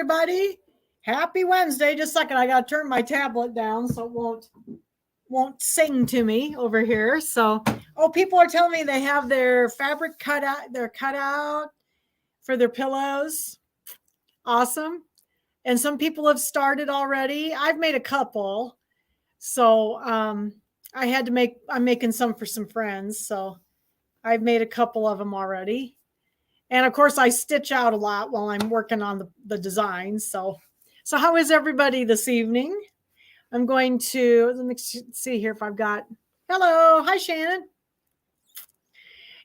everybody. Happy Wednesday. Just a second. I got to turn my tablet down so it won't sing to me over here. So, people are telling me they have their fabric cut out for their pillows. Awesome. And some people have started already. I've made a couple. So, I'm making some for some friends. So I've made a couple of them already. And of course I stitch out a lot while I'm working on the design. So how is everybody this evening? I'm going to, let me see here if I've got, hello. Hi, Shannon.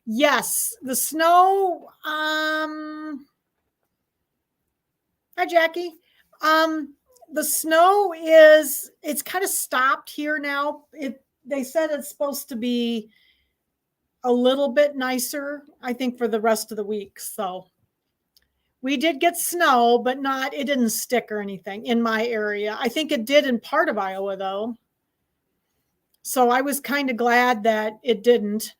Yes, the snow. Hi, Jackie. The snow it's kind of stopped here now. They said it's supposed to be a little bit nicer, I think, for the rest of the week. So we did get snow, but it didn't stick or anything in my area. I think it did in part of Iowa, though. So I was kind of glad that it didn't.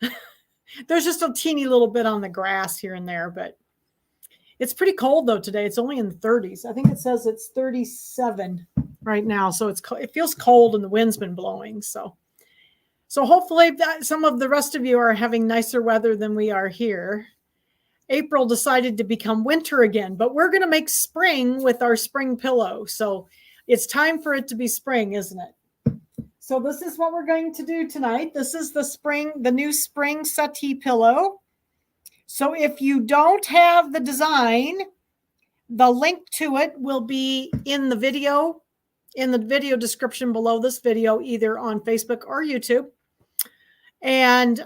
There's just a teeny little bit on the grass here and there, but it's pretty cold though today. It's only in the 30s. I think it says it's 37 right now. So it feels cold and the wind's been blowing. So hopefully some of the rest of you are having nicer weather than we are here. April decided to become winter again, but we're going to make spring with our spring pillow. So it's time for it to be spring, isn't it? So this is what we're going to do tonight. This is the new spring settee pillow. So if you don't have the design, the link to it will be in the video description below this video, either on Facebook or YouTube. And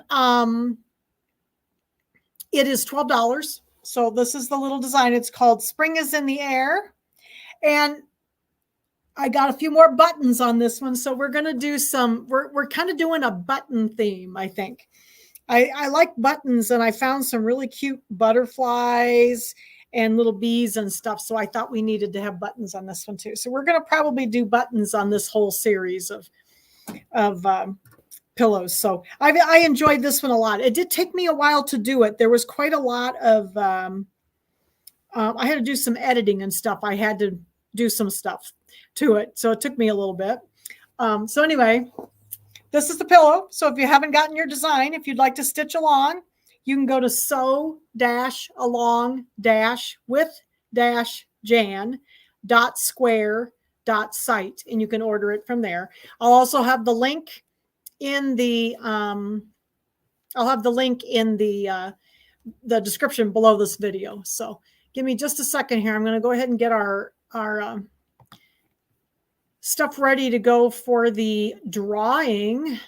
it is $12. So this is the little design. It's called Spring is in the Air. And I got a few more buttons on this one. So we're going to do we're kind of doing a button theme, I think. I like buttons, and I found some really cute butterflies and little bees and stuff. So I thought we needed to have buttons on this one too. So we're going to probably do buttons on this whole series of pillows. So I enjoyed this one a lot. It did take me a while to do it. There was quite a lot of, I had to do some editing and stuff. I had to do some stuff to it. So it took me a little bit. So anyway, this is the pillow. So if you haven't gotten your design, if you'd like to stitch along, you can go to sew-along-with-jan.square.site, and you can order it from there. I'll also have the link in the the description below this video. So give me just a second here. I'm going to go ahead and get our stuff ready to go for the drawing.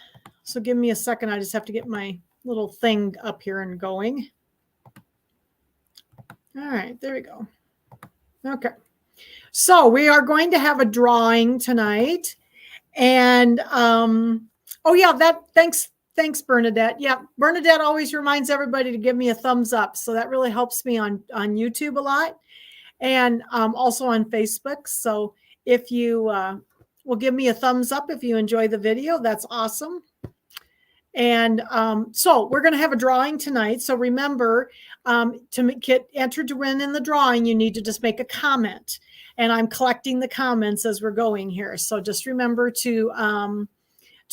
So give me a second. I just have to get my little thing up here and going. All right, there we go. Okay. So we are going to have a drawing tonight. And oh yeah, thanks Bernadette. Yeah, Bernadette always reminds everybody to give me a thumbs up. So that really helps me on YouTube a lot, and also on Facebook. So if you will give me a thumbs up if you enjoy the video, that's awesome. And so we're going to have a drawing tonight. So remember, to get entered to win in the drawing, you need to just make a comment. And I'm collecting the comments as we're going here. So just remember to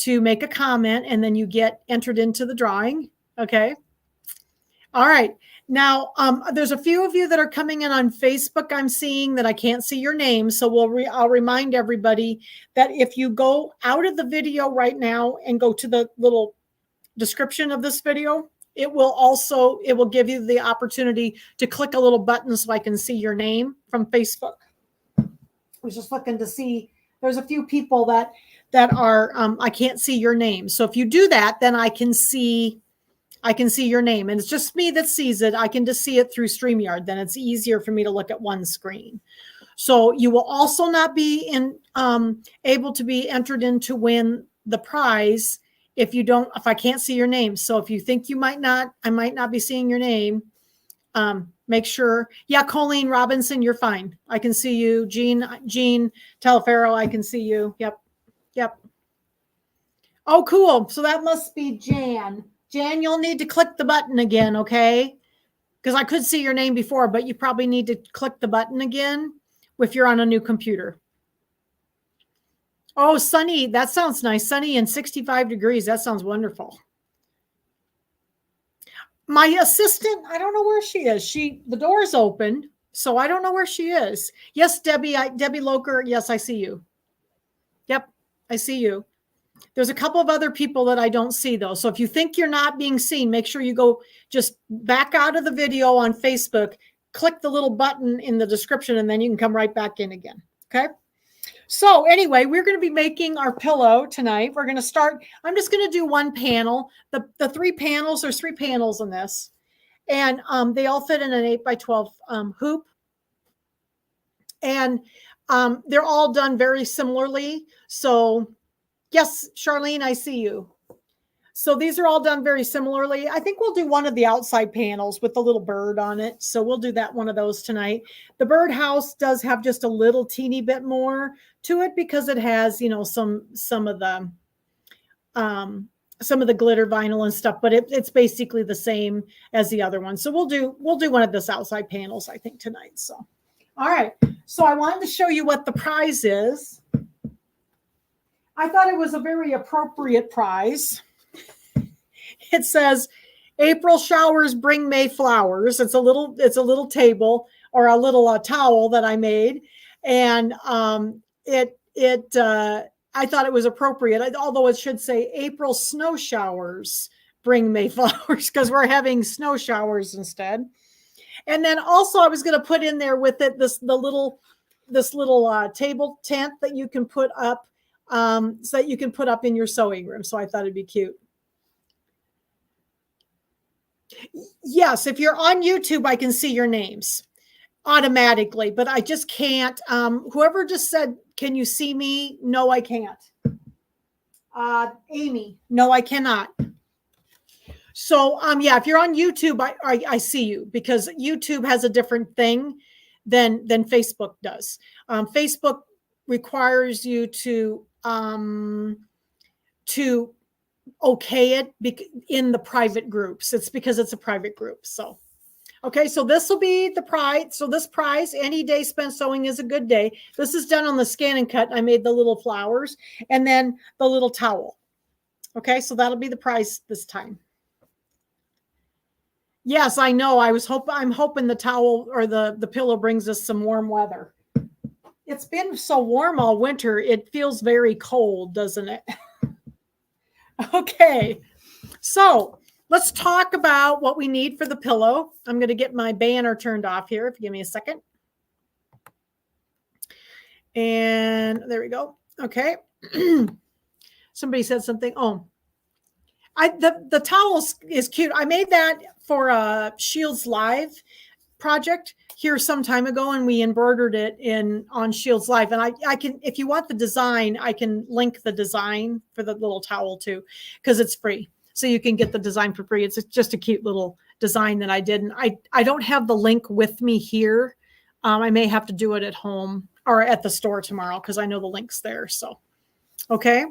make a comment, and then you get entered into the drawing. Okay. All right. Now, there's a few of you that are coming in on Facebook. I'm seeing that I can't see your name. So I'll remind everybody that if you go out of the video right now and go to the little description of this video, it will give you the opportunity to click a little button so I can see your name from Facebook. I was just looking to see, there's a few people that are, I can't see your name. So if you do that, then I can see your name, and it's just me that sees it. I can just see it through StreamYard. Then it's easier for me to look at one screen. So you will also not be able to be entered in to win the prize if I can't see your name. So if you think I might not be seeing your name, make sure. Yeah, Colleen Robinson, you're fine. I can see you. Jean Telefaro, I can see you. Yep. Oh, cool. So that must be Jan. Jan, you'll need to click the button again, okay? Because I could see your name before, but you probably need to click the button again if you're on a new computer. Oh, sunny. That sounds nice. Sunny and 65 degrees. That sounds wonderful. My assistant, I don't know where she is. The door is open, so I don't know where she is. Yes, Debbie, Debbie Loker. Yes, I see you. Yep, I see you. There's a couple of other people that I don't see though. So if you think you're not being seen, make sure you go just back out of the video on Facebook, click the little button in the description, and then you can come right back in again. Okay. So anyway, we're going to be making our pillow tonight. We're going to start. I'm just going to do one panel. The 3 panels, there's 3 panels in this. And they all fit in an 8x12 hoop. And they're all done very similarly. So yes, Charlene, I see you. So these are all done very similarly. I think we'll do one of the outside panels with the little bird on it. So we'll do that one of those tonight. The birdhouse does have just a little teeny bit more to it because it has, you know, some of the glitter vinyl and stuff, but it's basically the same as the other one. So we'll do one of this outside panels, I think, tonight. So, all right. So I wanted to show you what the prize is. I thought it was a very appropriate prize. It says, April showers bring May flowers. It's a little table or a little towel that I made. And I thought it was appropriate, although it should say April snow showers bring May flowers, because we're having snow showers instead. And then also I was going to put in there with it this little table tent that you can put up, so that you can put up in your sewing room. So I thought it'd be cute. Yes, if you're on YouTube, I can see your names automatically, but I just can't. Whoever just said, can you see me? No, I can't. Amy, no, I cannot. So, yeah, if you're on YouTube, I see you, because YouTube has a different thing than Facebook does. Facebook requires you to okay it in the private groups. It's because it's a private group. So, okay, so this will be the prize. So this prize, any day spent sewing is a good day. This is done on the Scan and Cut. I made the little flowers and then the little towel. Okay, so that'll be the prize this time. Yes, I know. I'm hoping the towel or the pillow brings us some warm weather. It's been so warm all winter. It feels very cold, doesn't it? Okay, so let's talk about what we need for the pillow. I'm going to get my banner turned off here. If you give me a second. And there we go. Okay. Somebody said something. Oh, the towel is cute. I made that for a Shields Live project here some time ago, and we embroidered it on Shields Live. And I can, if you want the design, I can link the design for the little towel too, because it's free. So you can get the design for free. It's just a cute little design that I did. And I don't have the link with me here. I may have to do it at home or at the store tomorrow, because I know the link's there. So, okay.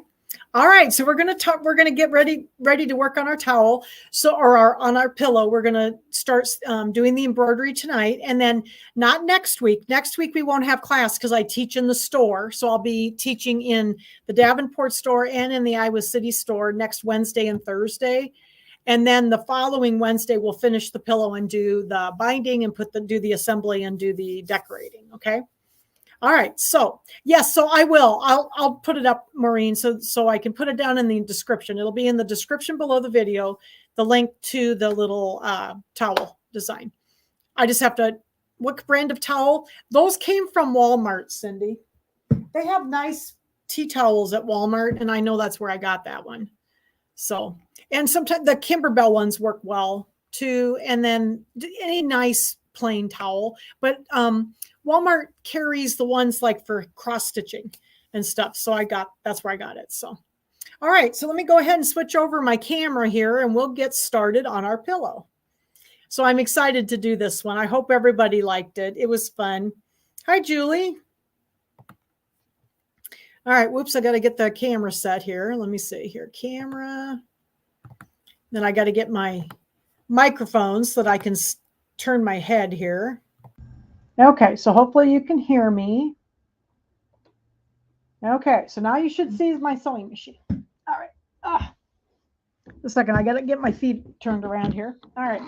All right, so we're gonna get ready to work on our towel, on our pillow. We're gonna start doing the embroidery tonight, and then not next week. Next week we won't have class because I teach in the store, so I'll be teaching in the Davenport store and in the Iowa City store next Wednesday and Thursday, and then the following Wednesday we'll finish the pillow and do the binding and do the assembly and do the decorating. Okay. All right. So yes, so I will. I'll put it up, Maureen, so I can put it down in the description. It'll be in the description below the video, the link to the little towel design. I just have to. What brand of towel? Those came from Walmart, Cindy. They have nice tea towels at Walmart, and I know that's where I got that one. So, and sometimes the Kimberbell ones work well too. And then any nice plain towel, but Walmart carries the ones like for cross stitching and stuff. So that's where I got it. So, all right. So let me go ahead and switch over my camera here and we'll get started on our pillow. So I'm excited to do this one. I hope everybody liked it. It was fun. Hi, Julie. All right. Whoops. I got to get the camera set here. Let me see here. Camera. Then I got to get my microphone so that I can turn my head here. Okay, so hopefully you can hear me. Okay, so now you should see my sewing machine. All right. A second, I got to get my feet turned around here. All right.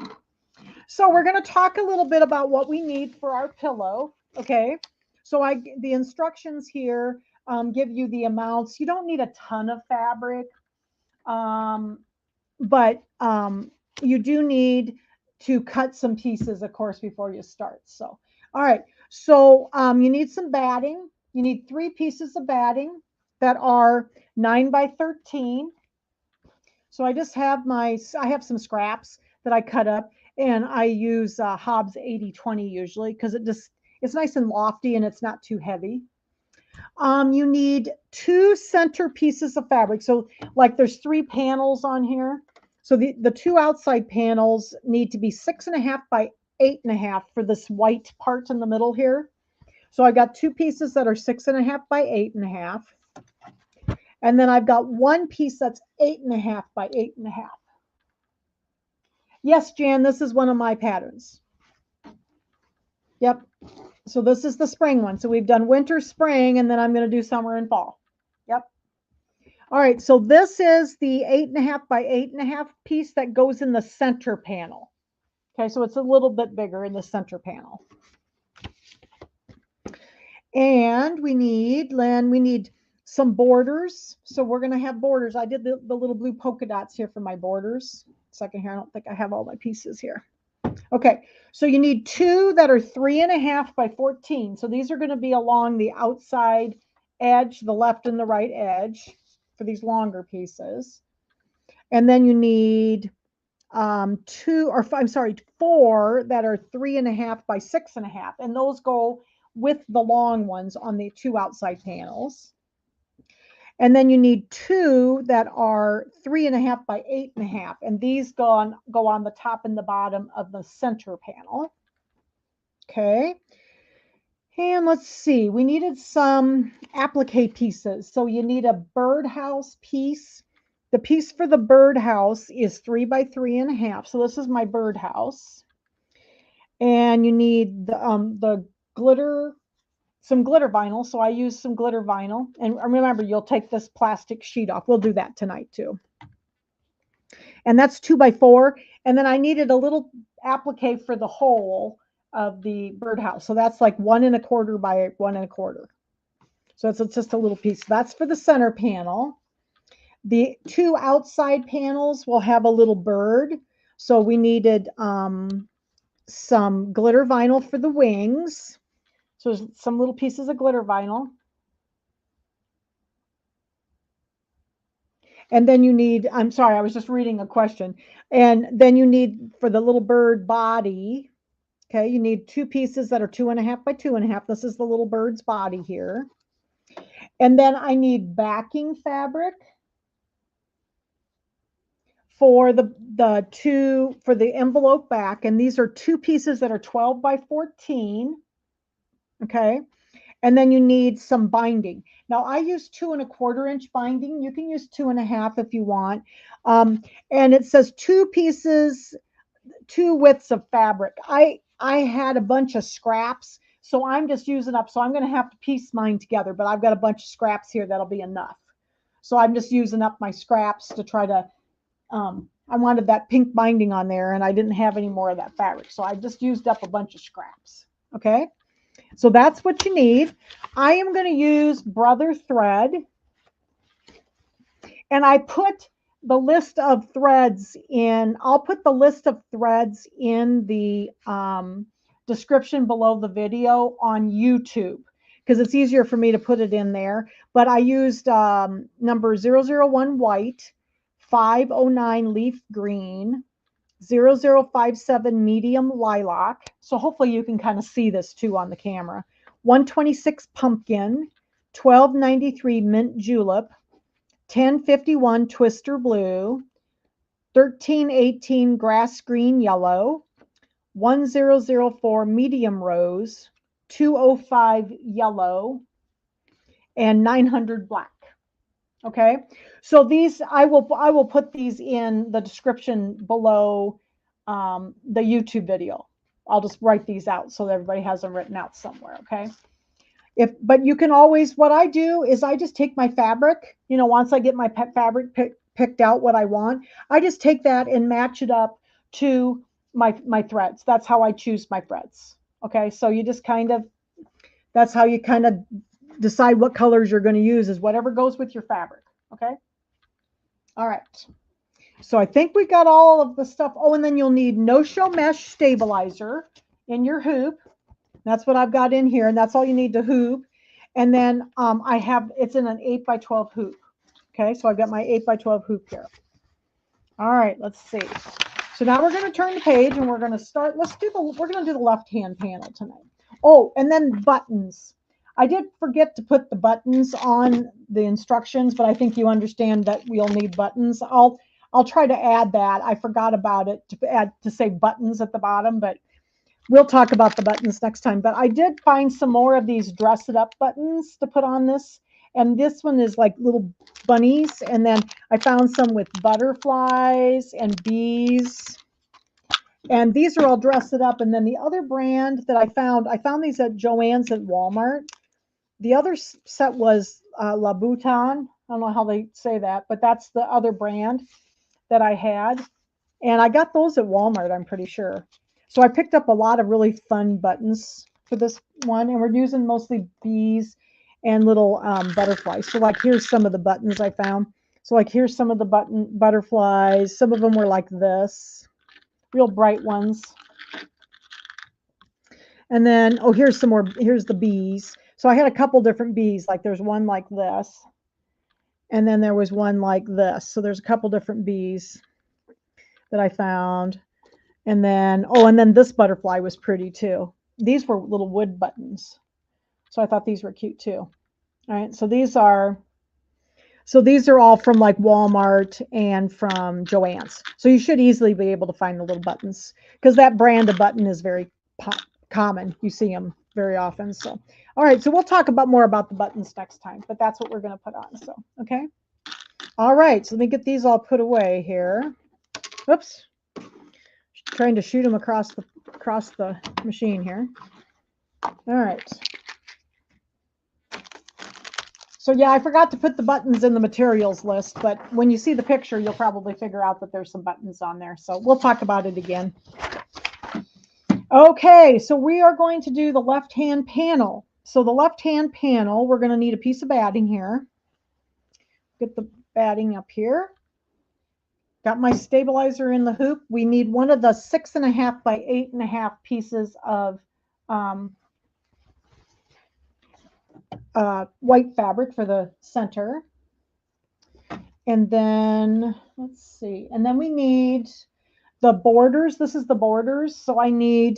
So we're going to talk a little bit about what we need for our pillow. Okay. So the instructions here give you the amounts. You don't need a ton of fabric, but you do need to cut some pieces, of course, before you start. So, all right. So you need some batting. You need 3 pieces of batting that are 9 by 13. So I just have I have some scraps that I cut up, and I use Hobbs 80/20 usually because it's nice and lofty and it's not too heavy. You need 2 center pieces of fabric. So like there's 3 panels on here. So the 2 outside panels need to be 6.5 by 8.5 for this white part in the middle here. So I got 2 pieces that are 6.5 by 8.5. And then I've got 1 piece that's 8.5 by 8.5. Yes, Jan, this is one of my patterns. Yep. So this is the spring one. So we've done winter, spring, and then I'm going to do summer and fall. Yep. All right. So this is the 8.5 by 8.5 piece that goes in the center panel. Okay. So it's a little bit bigger in the center panel. And we need, Lynn, we need some borders. So we're going to have borders. I did the little blue polka dots here for my borders. Second here. I don't think I have all my pieces here. Okay, so you need 2 that are 3.5 by 14. So these are going to be along the outside edge, the left and the right edge for these longer pieces. And then you need 4 that are 3.5 by 6.5. And those go with the long ones on the 2 outside panels. And then you need 2 that are 3.5 by 8.5. And these go on the top and the bottom of the center panel. Okay. And let's see, we needed some applique pieces. So you need a birdhouse piece. The piece for the birdhouse is 3 by 3.5. So this is my birdhouse. And you need the glitter, some glitter vinyl. So I use some glitter vinyl. And remember, you'll take this plastic sheet off. We'll do that tonight too. And that's 2 by 4. And then I needed a little applique for the hole of the birdhouse. So that's like 1.25 by 1.25. So it's just a little piece. That's for the center panel. The 2 outside panels will have a little bird. So we needed some glitter vinyl for the wings. So there's some little pieces of glitter vinyl. And then you need, I'm sorry, I was just reading a question. And then you need for the little bird body, okay, you need 2 pieces that are 2.5 by 2.5. This is the little bird's body here. And then I need backing fabric for the envelope back. And these are 2 pieces that are 12 by 14. Okay. And then you need some binding. Now I use 2.25 inch binding. You can use 2.5 if you want. And it says 2 pieces, 2 widths of fabric. I had a bunch of scraps, so I'm just using up. So I'm going to have to piece mine together, but I've got a bunch of scraps here that'll be enough. So I'm just using up my scraps to try to, I wanted that pink binding on there and I didn't have any more of that fabric. So I just used up a bunch of scraps. Okay. So that's what you need. I am going to use Brother Thread. And I put the list of threads in, I'll put the list of threads in the description below the video on YouTube because it's easier for me to put it in there. But I used number 001 white, 509 leaf green, 0057 medium lilac. So hopefully you can kind of see this too on the camera. 126 pumpkin, 1293 mint julep, 1051 twister blue, 1318 grass green yellow, 1004 medium rose, 205 yellow, and 900 black. Okay, so these I will put these in the description below the YouTube video. I'll just write these out so that everybody has them written out somewhere, okay? But you can always, what I do is I just take my fabric, you know, once I get my fabric picked out what I want, I just take that and match it up to my threads. That's how I choose my threads. Okay, so you just kind of, that's how you kind of decide what colors you're going to use, is whatever goes with your fabric. Okay. All right. So I think we got all of the stuff. Oh, and then you'll need no-show mesh stabilizer in your hoop. That's what I've got in here, and that's all you need to hoop. And then I have, it's in an 8x12 hoop. Okay, so I've got my 8x12 hoop here. All right, let's see. So now we're going to turn the page and we're going to start. We're going to do the left-hand panel tonight. Oh, and then buttons. I did forget to put the buttons on the instructions, but I think you understand that we'll need buttons. I'll try to add that. I forgot about it to say buttons at the bottom, but we'll talk about the buttons next time. But I did find some more of these dress it up buttons to put on this. And this one is like little bunnies. And then I found some with butterflies and bees. And these are all dress it up. And then the other brand that I found these at Joann's at Walmart. The other set was La Bouton. I don't know how they say that, but that's the other brand that I had. And I got those at Walmart, I'm pretty sure. So I picked up a lot of really fun buttons for this one. And we're using mostly bees and little butterflies. So like, here's some of the buttons I found. So like, here's some of the butterflies. Some of them were like this, real bright ones. And then, oh, here's some more. Here's the bees. So I had a couple different bees. Like there's one like this. And then there was one like this. So there's a couple different bees that I found. And then, oh, and then this butterfly was pretty too. These were little wood buttons. So I thought these were cute too. All right. So these are all from like Walmart and from Joann's. So you should easily be able to find the little buttons because that brand of button is very common. You see them very often. So, all right. So we'll talk more about the buttons next time, but that's what we're going to put on. So, okay. All right. So let me get these all put away here. Oops. Trying to shoot them across the machine here. All right. So yeah, I forgot to put the buttons in the materials list, but when you see the picture, you'll probably figure out that there's some buttons on there. So we'll talk about it again. Okay, so we are going to do the left-hand panel. So the left-hand panel, we're going to need a piece of batting here. Get the batting up here. Got my stabilizer in the hoop. We need one of the 6.5 by 8.5 pieces of white fabric for the center. And then, let's see. And then we need the borders. This is the borders. So I need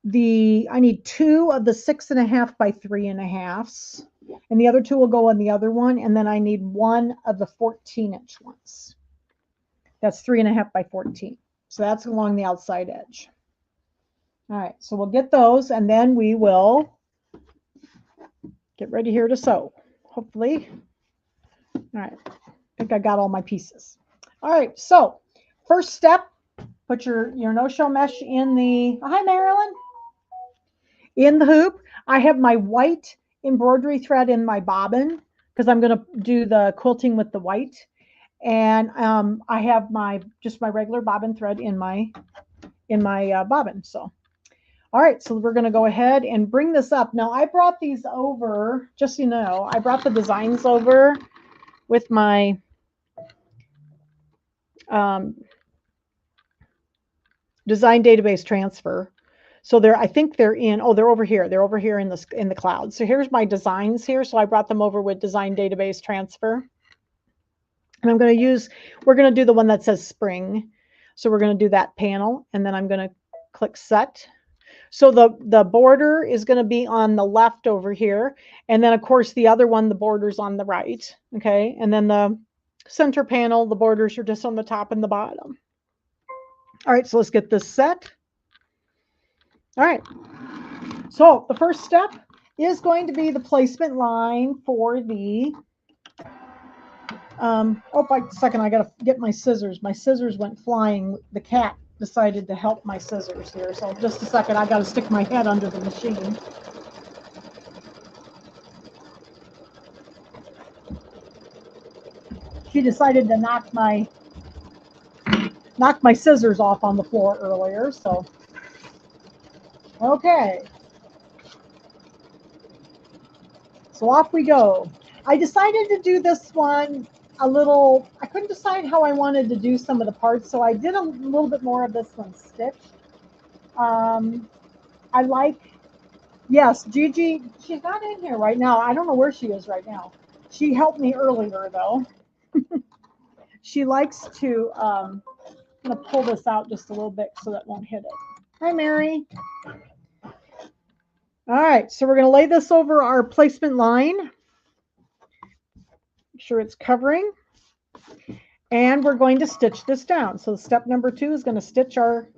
2 of the 6.5 by 3.5s. And the other 2 will go on the other one. And then I need 1 of the 14-inch ones. That's 3.5 by 14. So that's along the outside edge. All right, so we'll get those and then we will get ready here to sew, hopefully. All right, I think I got all my pieces. All right, so first step, put your no-show mesh in the, hi Marilyn, in the hoop. I have my white embroidery thread in my bobbin because I'm going to do the quilting with the white. And I have just my regular bobbin thread in my bobbin. So, all right, so we're going to go ahead and bring this up. Now, I brought these over, just so you know, I brought the designs over with my design database transfer. So I think they're in, oh, they're over here. They're over here in the cloud. So here's my designs here. So I brought them over with design database transfer. And we're going to do the one that says spring. So we're going to do that panel and then I'm going to click set. So the border is going to be on the left over here. And then of course the other one, the border's on the right. Okay. And then the center panel, the borders are just on the top and the bottom. All right. So let's get this set. All right. So the first step is going to be the placement line for the oh, wait a second, I gotta get my scissors. My scissors went flying. The cat decided to help my scissors here. So just a second, I got to stick my head under the machine. She decided to knock my scissors off on the floor earlier, so okay. So off we go. I decided to do this one a little, I couldn't decide how I wanted to do some of the parts, so I did a little bit more of this one stitched. I like, yes, Gigi, she's not in here right now. I don't know where she is right now. She helped me earlier though. She likes to, I'm going to pull this out just a little bit so that won't hit it. Hi, Mary. All right, so we're going to lay this over our placement line. Make sure it's covering. And we're going to stitch this down. So step number 2 is going to stitch our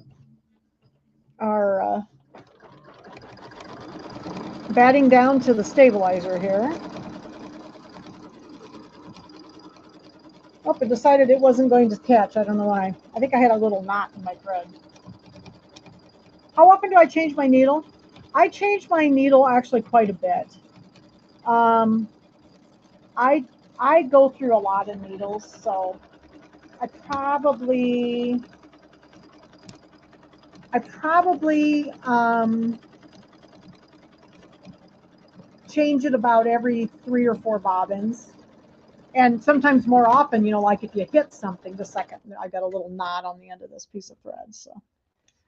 batting down to the stabilizer here. Oh, it decided it wasn't going to catch. I don't know why. I think I had a little knot in my thread. How often do I change my needle? I change my needle actually quite a bit. I go through a lot of needles, so I probably change it about every 3 or 4 bobbins. And sometimes more often, you know, like if you hit something, the second, I got a little knot on the end of this piece of thread. So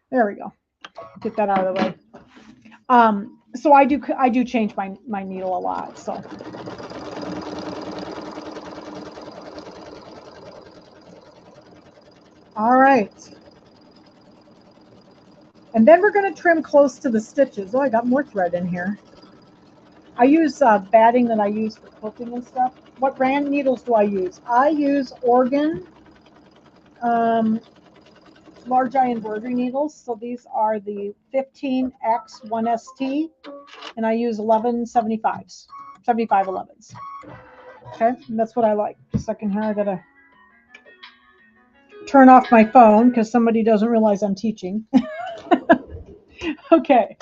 there we go. Get that out of the way. So I do change my needle a lot. So all right. And then we're going to trim close to the stitches. Oh, I got more thread in here. I use batting that I use for quilting and stuff. What brand needles do I use? I use Oregon large eye embroidery needles. So these are the 15X1ST, and I use 1175s, 7511s. Okay, and that's what I like. Just a second here, I gotta turn off my phone because somebody doesn't realize I'm teaching. Okay.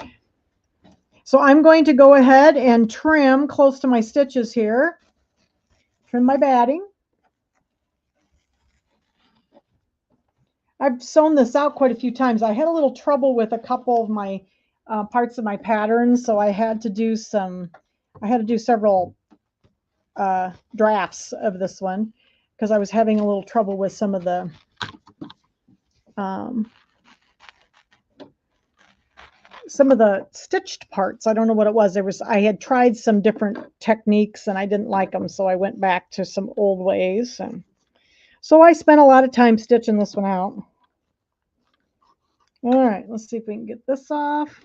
So I'm going to go ahead and trim close to my stitches here. Trim my batting. I've sewn this out quite a few times. I had a little trouble with a couple of my parts of my pattern, so I had to do several drafts of this one because I was having a little trouble with some of the stitched parts. I don't know what it was. I had tried some different techniques and I didn't like them, so I went back to some old ways. And so I spent a lot of time stitching this one out. All right, let's see if we can get this off.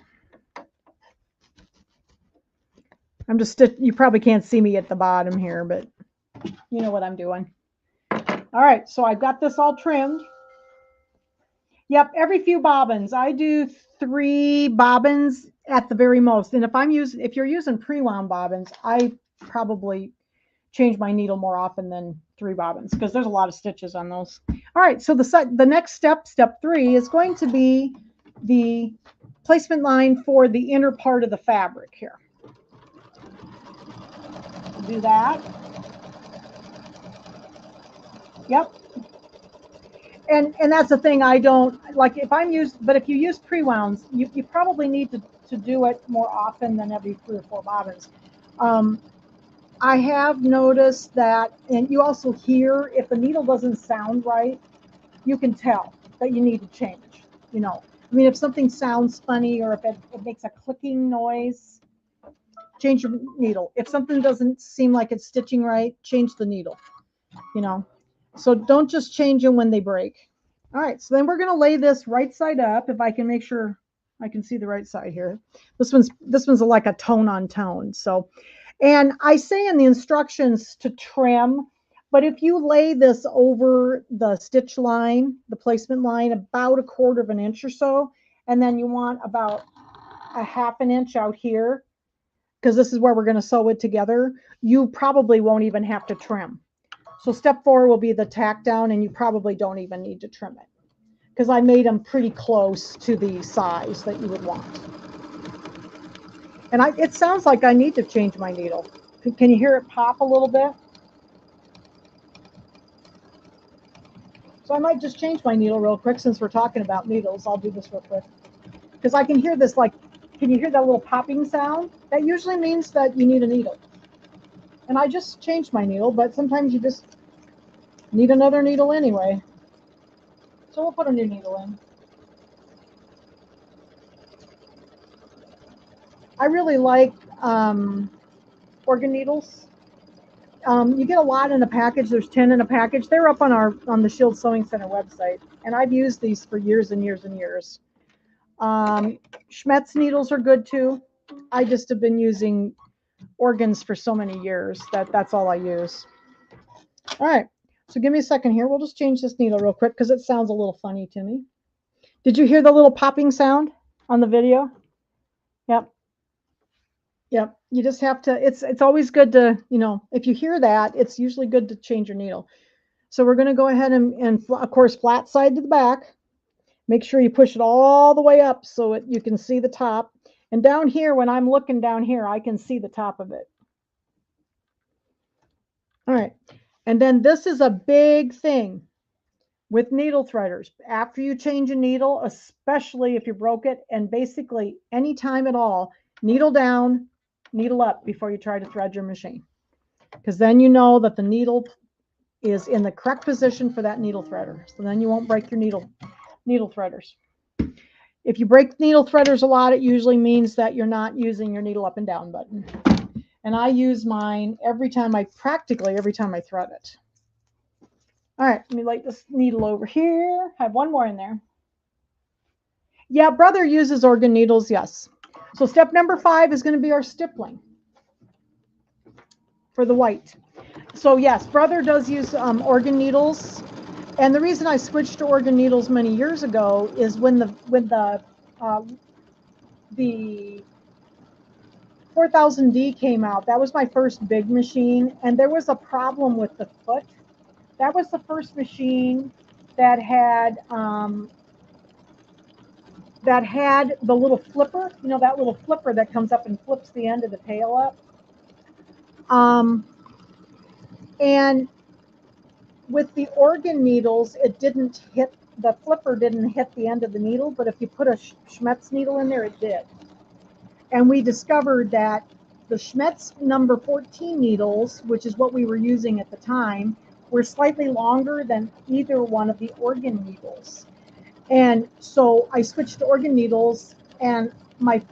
I'm just you probably can't see me at the bottom here, but you know what I'm doing. All right, so I've got this all trimmed. Yep, every few bobbins. I do 3 bobbins at the very most. And if you're using pre-wound bobbins, I probably change my needle more often than 3 bobbins because there's a lot of stitches on those. All right, so the next step, step 3, is going to be the placement line for the inner part of the fabric here. Do that. Yep. And that's the thing, I don't like if you use pre-wounds, you probably need to do it more often than every 3 or 4 bobbins. I have noticed that, and you also hear if the needle doesn't sound right, you can tell that you need to change. You know, I mean, if something sounds funny or if it makes a clicking noise, change your needle. If something doesn't seem like it's stitching right, change the needle. You know. So don't just change them when they break. All right, so then we're going to lay this right side up. If I can make sure I can see the right side here. This one's like a tone on tone. So, and I say in the instructions to trim, but if you lay this over the stitch line, the placement line, about 1/4 inch or so, and then you want about 1/2 inch out here, because this is where we're going to sew it together, you probably won't even have to trim. So step 4 will be the tack down, and you probably don't even need to trim it because I made them pretty close to the size that you would want. And it sounds like I need to change my needle. Can you hear it pop a little bit? So I might just change my needle real quick since we're talking about needles. I'll do this real quick. Because I can hear this, like, can you hear that little popping sound? That usually means that you need a needle. And I just changed my needle, but sometimes you just need another needle anyway. So we'll put a new needle in. I really like organ needles. You get a lot in a package. There's 10 in a package. They're up on the Shield Sewing Center website, and I've used these for years and years and years. Schmetz needles are good too. I just have been using organs for so many years that's all I use. All right, so give me a second here. We'll just change this needle real quick because it sounds a little funny to me. Did you hear the little popping sound on the video? Yep. Yep. You just have to, it's always good to, you know, if you hear that, it's usually good to change your needle. So we're going to go ahead and of course, flat side to the back. Make sure you push it all the way up so you can see the top. And down here, when I'm looking down here, I can see the top of it. All right. And then this is a big thing with needle threaders. After you change a needle, especially if you broke it, and basically any time at all, needle down, needle up before you try to thread your machine. Because then you know that the needle is in the correct position for that needle threader. So then you won't break your needle threaders. If you break needle threaders a lot, it usually means that you're not using your needle up and down button. And I use mine practically every time I thread it. All right, let me light this needle over here. I have one more in there. Yeah, brother uses organ needles, yes. So step number 5 is going to be our stippling for the white. So yes, brother does use organ needles. And the reason I switched to organ needles many years ago is when the 4000D came out. That was my first big machine, and there was a problem with the foot. That was the first machine that had the little flipper. You know, that little flipper that comes up and flips the end of the tail up. And with the organ needles, the flipper didn't hit the end of the needle, but if you put a Schmetz needle in there, it did. And we discovered that the Schmetz number 14 needles, which is what we were using at the time, were slightly longer than either one of the organ needles. And so I switched to organ needles, and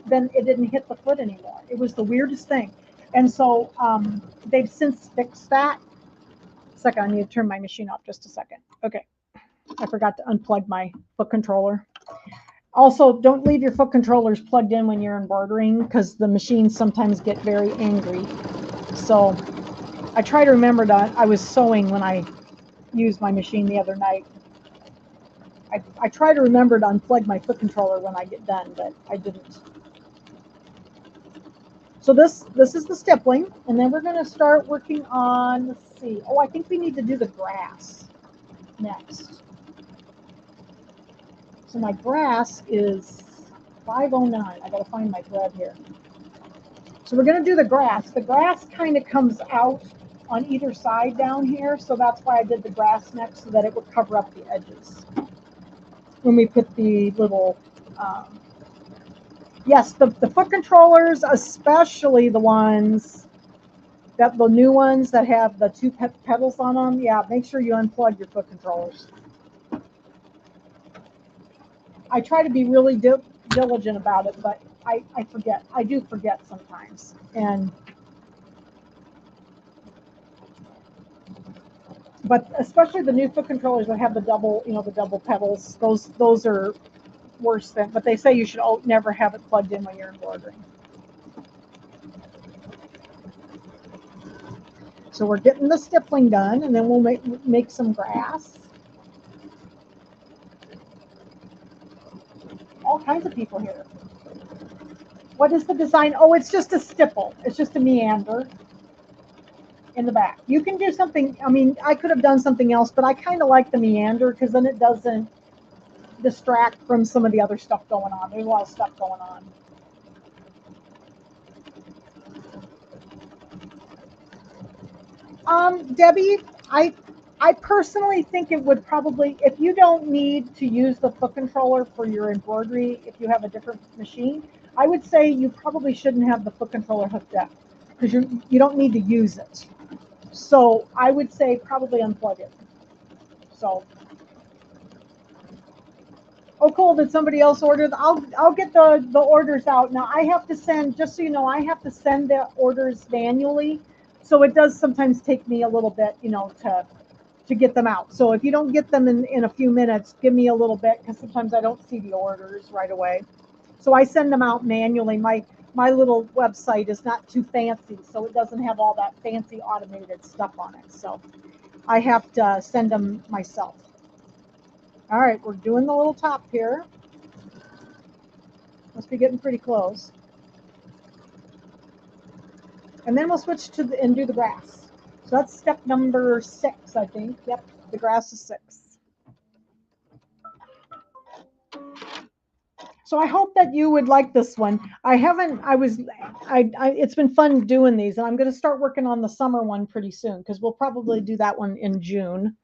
then it didn't hit the foot anymore. It was the weirdest thing. And so they've since fixed that. Second, I need to turn my machine off just a second. Okay, I forgot to unplug my foot controller. Also, don't leave your foot controllers plugged in when you're embroidering because the machines sometimes get very angry. So I try to remember that I was sewing when I used my machine the other night. I try to remember to unplug my foot controller when I get done, but I didn't. So this is the stippling, and then we're going to start working on, let's see. Oh, I think we need to do the grass next. So my grass is 509. I got to find my thread here. So we're going to do the grass. The grass kind of comes out on either side down here, so that's why I did the grass next, so that it would cover up the edges. When we put the little, yes, the foot controllers, especially the new ones that have the 2 pedals on them, yeah, make sure you unplug your foot controllers. I try to be really diligent about it, but I forget. I do forget sometimes. But especially the new foot controllers that have the double, the double pedals, those are worse than, but they say you should never have it plugged in when you're embroidering. So we're getting the stippling done, and then we'll make some grass. All kinds of people here. What is the design? Oh, it's just a stipple. It's just a meander in the back. You can do something, I mean, I could have done something else, but I kind of like the meander because then it doesn't distract from some of the other stuff going on. There's a lot of stuff going on. Debbie, I personally think it would probably, if you don't need to use the foot controller for your embroidery, if you have a different machine, I would say you probably shouldn't have the foot controller hooked up because you don't need to use it. So I would say probably unplug it. So, oh cool, did somebody else order? I'll get the orders out. Now I have to send, just so you know, I have to send the orders manually. So it does sometimes take me a little bit, you know, to get them out. So if you don't get them in a few minutes, give me a little bit because sometimes I don't see the orders right away. So I send them out manually. My little website is not too fancy, so it doesn't have all that fancy automated stuff on it. So I have to send them myself. All right, we're doing the little top here. Must be getting pretty close. And then we'll switch to and do the grass. So that's step number 6, I think. Yep, the grass is 6. So I hope that you would like this one. It's been fun doing these, and I'm going to start working on the summer one pretty soon because we'll probably do that one in June.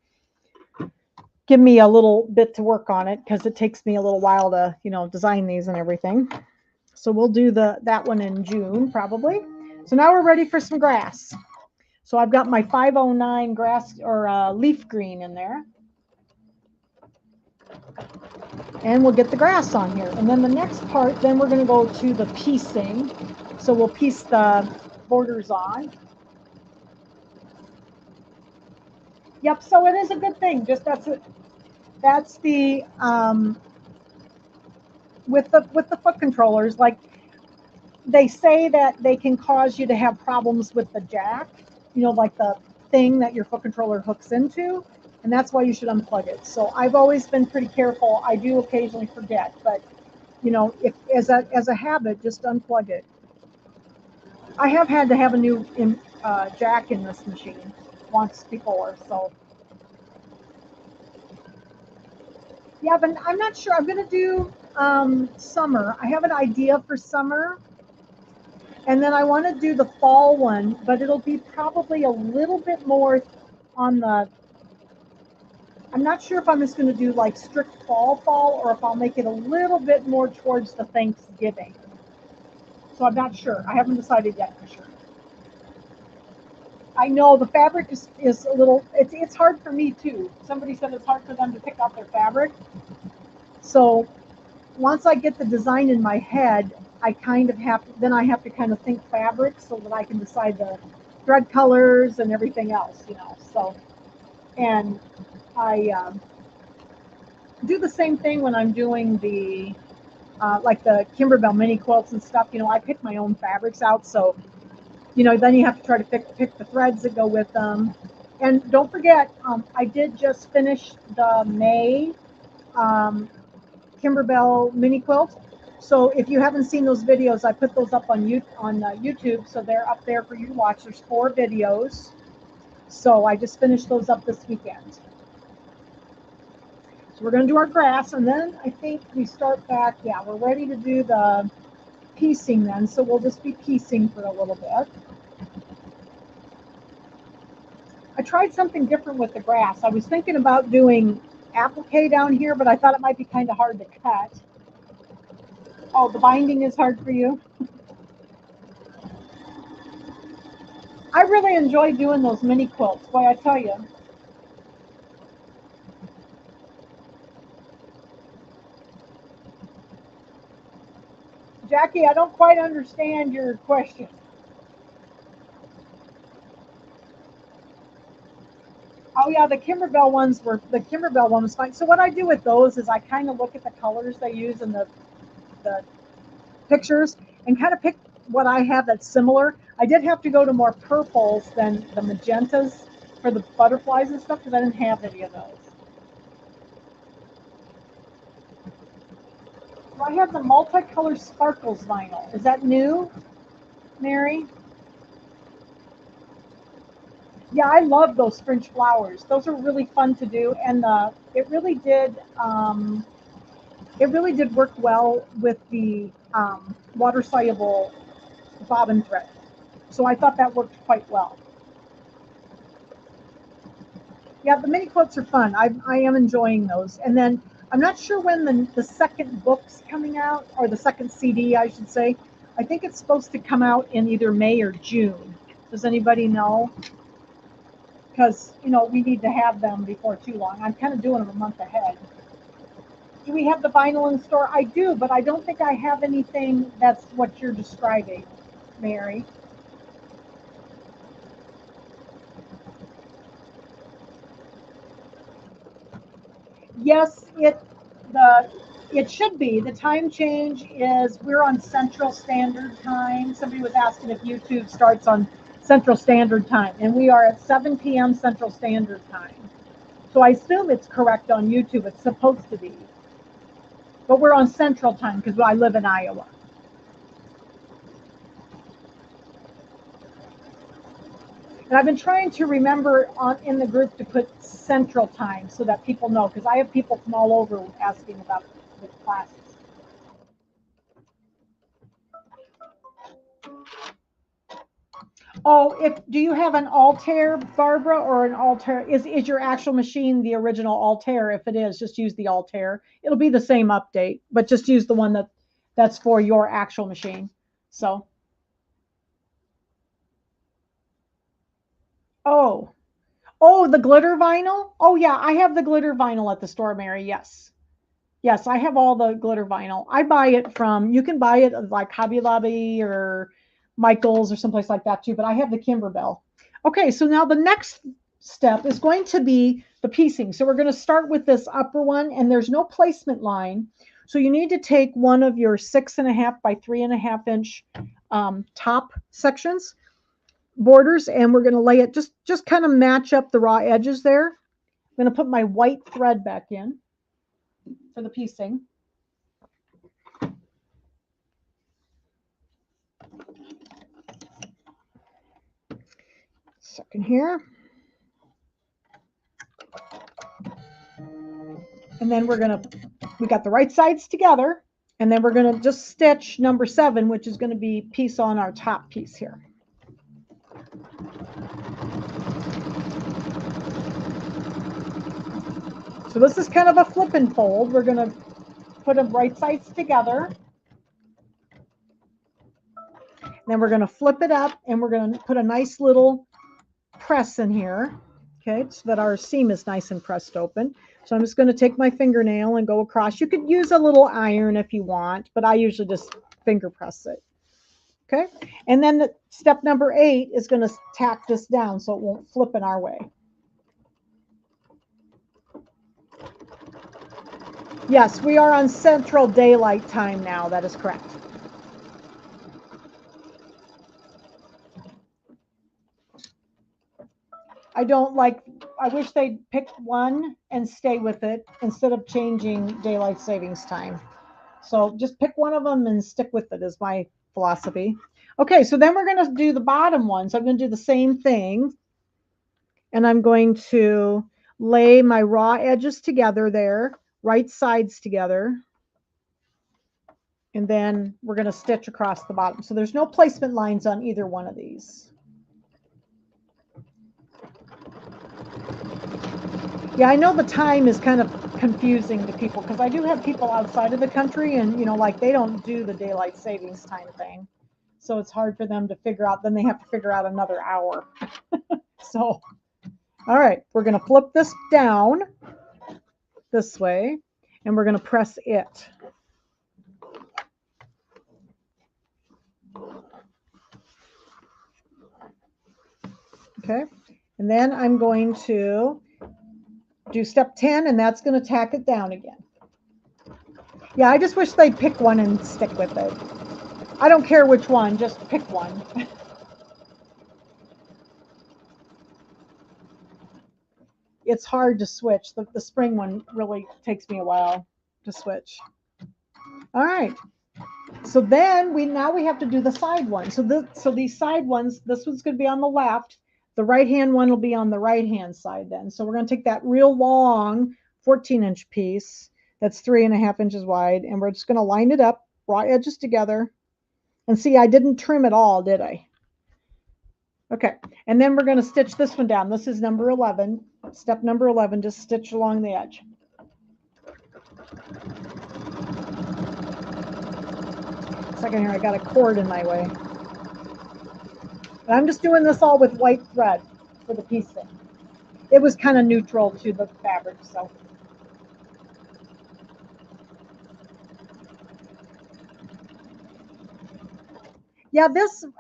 Give me a little bit to work on it because it takes me a little while to, you know, design these and everything. So we'll do that one in June probably. So now we're ready for some grass. So I've got my 509 grass or leaf green in there. And we'll get the grass on here. And then the next part, then we're going to go to the piecing. So we'll piece the borders on. Yep, so it is a good thing. Just that's the with the foot controllers, like they say that they can cause you to have problems with the jack, you know, like the thing that your foot controller hooks into, and that's why you should unplug it. So I've always been pretty careful. I do occasionally forget, but you know, if as a habit, just unplug it. I have had to have a new jack in this machine once before, so yeah, but I'm not sure. I'm going to do summer. I have an idea for summer. And then I want to do the fall one, but it'll be probably a little bit more on the, I'm not sure if I'm just going to do like strict fall or if I'll make it a little bit more towards the Thanksgiving. So I'm not sure. I haven't decided yet for sure. I know the fabric is a little, it's hard for me too. Somebody said it's hard for them to pick out their fabric. So once I get the design in my head, I kind of have to, then I have to kind of think fabric so that I can decide the thread colors and everything else, you know. So, and I do the same thing when I'm doing the like the Kimberbell mini quilts and stuff. You know, I pick my own fabrics out, so you know, then you have to try to pick the threads that go with them. And don't forget, I did just finish the May Kimberbell mini quilt. So if you haven't seen those videos, I put those up on YouTube, so they're up there for you to watch. There's 4 videos. So I just finished those up this weekend. So we're going to do our grass, and then I think we start back. Yeah, we're ready to do the piecing then. So we'll just be piecing for a little bit. I tried something different with the grass. I was thinking about doing applique down here, but I thought it might be kind of hard to cut. Oh, the binding is hard for you? I really enjoy doing those mini quilts, boy, I tell you. Jackie, I don't quite understand your question. Oh yeah, the Kimberbell one was fine. So what I do with those is I kind of look at the colors they use in the pictures and kind of pick what I have that's similar. I did have to go to more purples than the magentas for the butterflies and stuff because I didn't have any of those. So I have the multicolored sparkles vinyl. Is that new, Mary? Yeah, I love those French flowers. Those are really fun to do, and it really did it really did work well with the water soluble bobbin thread. So I thought that worked quite well. Yeah, the mini quilts are fun. I am enjoying those. And then I'm not sure when the second book's coming out, or the second CD, I should say. I think it's supposed to come out in either May or June. Does anybody know? Because, you know, we need to have them before too long. I'm kind of doing them a month ahead. Do we have the vinyl in the store? I do, but I don't think I have anything that's what you're describing, Mary. Yes, it should be. The time change is we're on Central Standard Time. Somebody was asking if YouTube starts on Central Standard Time, and we are at 7 p.m. Central Standard Time. So I assume it's correct on YouTube. It's supposed to be. But we're on Central Time because I live in Iowa. And I've been trying to remember in the group to put Central Time so that people know, because I have people from all over asking about the classes. Oh, do you have an Altair, Barbara, or an Altair? Is your actual machine the original Altair? If it is, just use the Altair. It'll be the same update, but just use the one that's for your actual machine. So, oh, the glitter vinyl. Oh yeah, I have the glitter vinyl at the store, Mary. Yes. Yes, I have all the glitter vinyl. I buy it from, you can buy it at like Hobby Lobby or Michael's or someplace like that too, but I have the Kimberbell. Okay, so now the next step is going to be the piecing. So we're going to start with this upper one, and there's no placement line. So you need to take one of your 6.5 by 3.5 inch top sections, borders, and we're going to lay it, just kind of match up the raw edges there. I'm going to put my white thread back in for the piecing. Second here. And then we got the right sides together, and then we're gonna just stitch number 7, which is gonna be piece on our top piece here. So this is kind of a flip and fold. We're gonna put them right sides together. And then we're gonna flip it up, and we're gonna put a nice little press in here, okay, so that our seam is nice and pressed open. So I'm just going to take my fingernail and go across. You could use a little iron if you want, but I usually just finger press it. Okay, and then step number 8 is going to tack this down so it won't flip in our way. Yes, we are on Central Daylight Time now. That is correct. I wish they'd pick one and stay with it instead of changing daylight savings time. So just pick one of them and stick with it is my philosophy. Okay, so then we're going to do the bottom one. So I'm going to do the same thing. And I'm going to lay my raw edges together there, right sides together. And then we're going to stitch across the bottom. So there's no placement lines on either one of these. Yeah, I know the time is kind of confusing to people because I do have people outside of the country, and, you know, like they don't do the daylight savings time thing. So it's hard for them to figure out. Then they have to figure out another hour. So, all right, we're going to flip this down this way, and we're going to press it. Okay, and then I'm going to do step 10, and that's going to tack it down again. Yeah, I just wish they'd pick one and stick with it. I don't care which one, just pick one. It's hard to switch. The spring one really takes me a while to switch. All right. So then now we have to do the side one. So these side ones, this one's going to be on the left. The right-hand one will be on the right-hand side then. So we're going to take that real long 14-inch piece, that's 3.5 inches wide, and we're just going to line it up, raw edges together. And see, I didn't trim it all, did I? Okay, and then we're going to stitch this one down. This is number 11, step number 11, just stitch along the edge. Second here, I got a cord in my way. And I'm just doing this all with white thread for the piecing. It was kind of neutral to the fabric, so. Yeah,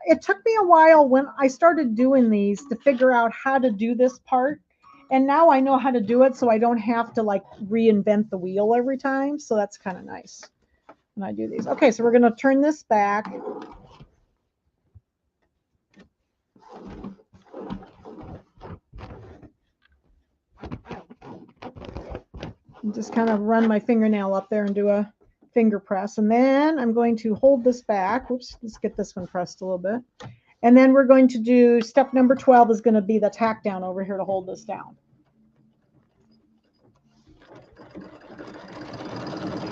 it took me a while when I started doing these to figure out how to do this part. And now I know how to do it, so I don't have to like reinvent the wheel every time. So that's kind of nice when I do these. Okay, so we're going to turn this back. And just kind of run my fingernail up there and do a finger press. And then I'm going to hold this back. Whoops, let's get this one pressed a little bit. And then we're going to do step number 12 is going to be the tack down over here to hold this down.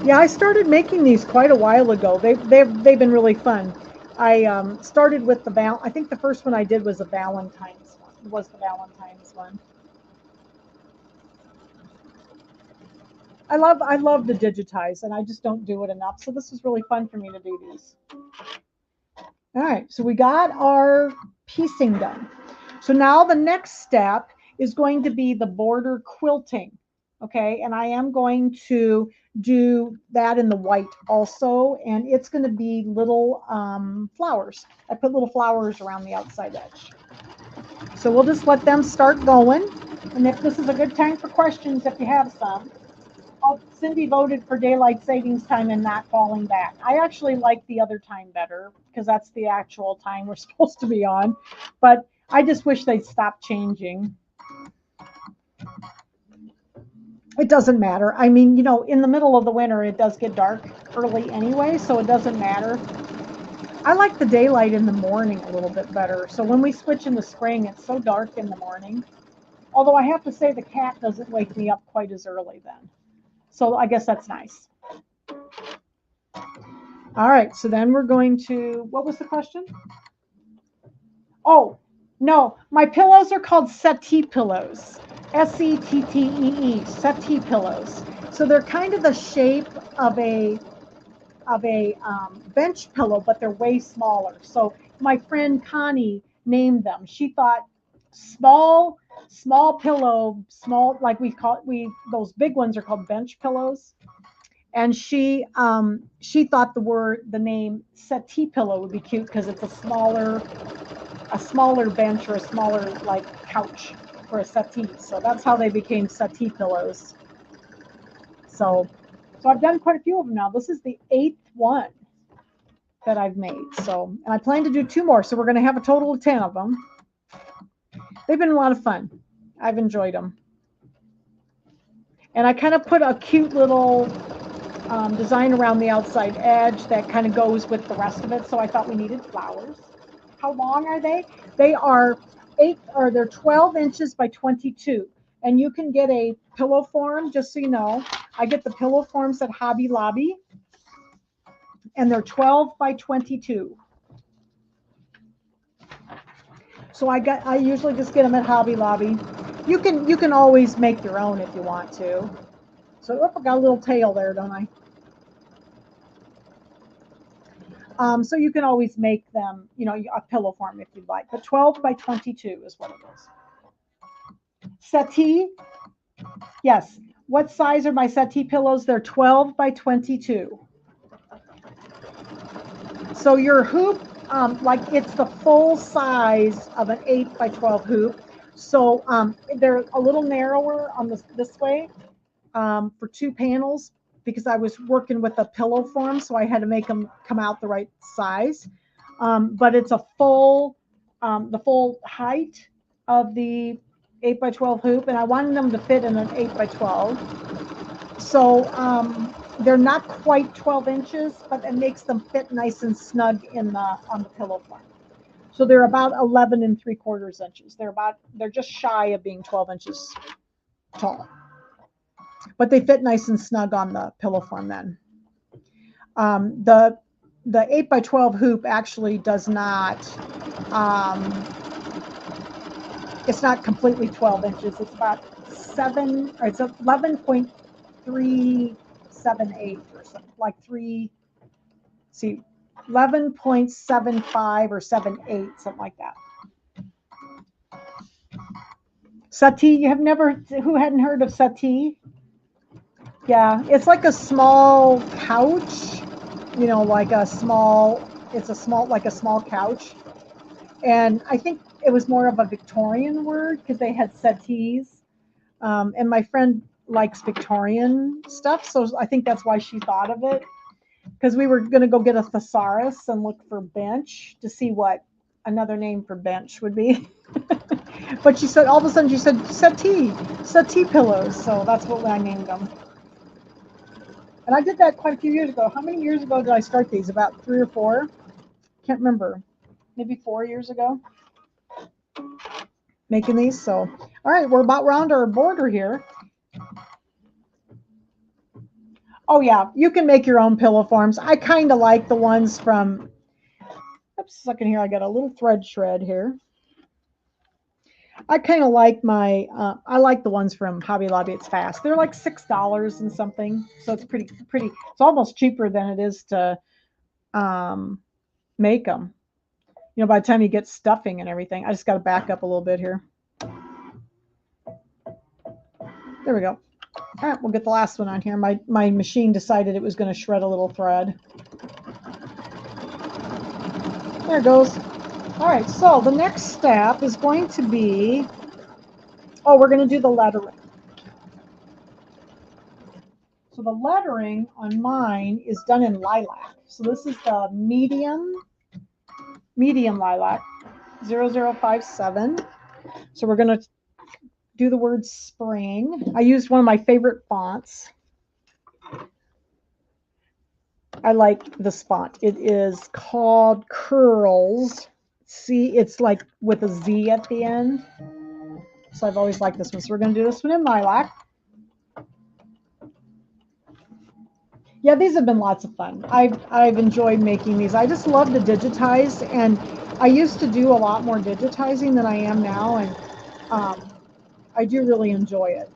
Yeah, I started making these quite a while ago. They've been really fun. I started with I think the first one I did was a Valentine's one. I love the digitize, and I just don't do it enough. So this is really fun for me to do these. All right, so we got our piecing done. So now the next step is going to be the border quilting. Okay, and I am going to do that in the white also, and it's going to be little flowers. I put little flowers around the outside edge. So we'll just let them start going, and if this is a good time for questions, if you have some. Oh, Cindy voted for daylight savings time and not falling back. I actually like the other time better because that's the actual time we're supposed to be on, but I just wish they'd stop changing. It doesn't matter. I mean, you know, in the middle of the winter, it does get dark early anyway, so it doesn't matter. I like the daylight in the morning a little bit better. So when we switch in the spring, it's so dark in the morning. Although I have to say the cat doesn't wake me up quite as early then. So I guess that's nice. All right, so then we're going to, what was the question? Oh, no, my pillows are called Settee Pillows. Settee, Settee Pillows. So they're kind of the shape of a bench pillow, but they're way smaller. So my friend Connie named them. She thought small pillow, small, like those big ones are called bench pillows. And she thought the name Settee Pillow would be cute because it's a smaller bench or a smaller like couch for a settee. So that's how they became Settee Pillows. So I've done quite a few of them now. This is the 8th one that I've made. So, and I plan to do 2 more. So we're going to have a total of 10 of them. They've been a lot of fun. I've enjoyed them. And I kind of put a cute little design around the outside edge that kind of goes with the rest of it. So I thought we needed flowers. How long are they? They're 12 inches by 22. And you can get a pillow form, just so you know. I get the pillow forms at Hobby Lobby, and they're 12 by 22. So I usually just get them at Hobby Lobby. You can always make your own if you want to. So I got a little tail there, don't I? So you can always make them, you know, a pillow form if you'd like. But 12 by 22 is what it is. Settee, yes. What size are my settee pillows? They're 12 by 22. So your hoop, like it's the full size of an 8 by 12 hoop. So they're a little narrower on this way for 2 panels because I was working with a pillow form, so I had to make them come out the right size. But it's a the full height of the 8 by 12 hoop, and I wanted them to fit in an 8 by 12. So they're not quite 12 inches, but it makes them fit nice and snug on the pillow form. So they're about 11 3/4 inches. They're just shy of being 12 inches tall. but they fit nice and snug on the pillow form then. The 8x12 hoop actually does not, it's not completely 12 inches. It's about 11.378 or something, like 11.75 or 78, something like that. Settee, you have never, who hadn't heard of settee? Yeah, it's like a small couch, you know, like a small, like a small couch. And I think it was more of a Victorian word because they had settees. And my friend likes Victorian stuff, so I think that's why she thought of it. Because we were going to go get a thesaurus and look for bench to see what another name for bench would be. But she said, all of a sudden she said, settee pillows. So that's what I named them. And I did that quite a few years ago. How many years ago did I start these? About 3 or 4? Can't remember. Maybe 4 years ago. Making these. So, all right, we're about round our border here. Oh yeah, you can make your own pillow forms. I kind of like the ones from, oops, a second here. I got a little thread shred here. I kind of like I like the ones from Hobby Lobby. It's fast. They're like $6 and something. So it's pretty, it's almost cheaper than it is to make them. You know, by the time you get stuffing and everything. I just got to back up a little bit here. There we go. All right, we'll get the last one on here. My machine decided it was going to shred a little thread. There it goes. All right, so the next step is going to be, we're going to do the lettering. So the lettering on mine is done in lilac. So this is the medium lilac, 0057. So we're going to do the word spring. I used one of my favorite fonts. I like this font. It is called Curls. See, it's like with a Z at the end. So I've always liked this one. So we're going to do this one in lilac. Yeah, these have been lots of fun. I've enjoyed making these. I just love to digitize, and I used to do a lot more digitizing than I am now, and I do really enjoy it.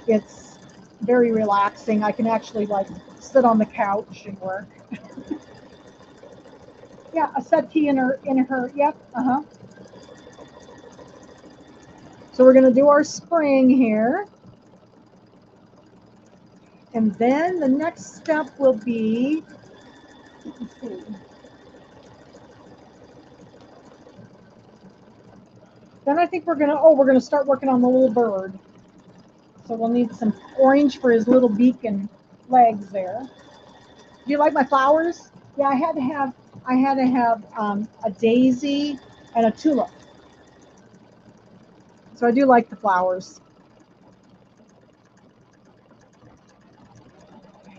It's very relaxing. I can actually like sit on the couch and work. Yeah, a settee in her. Yep. So we're going to do our spring here. And then the next step will be, let's see. Then I think we're going to start working on the little bird. So we'll need some orange for his little beak and legs there. Do you like my flowers? Yeah, I had to have a daisy and a tulip. So I do like the flowers.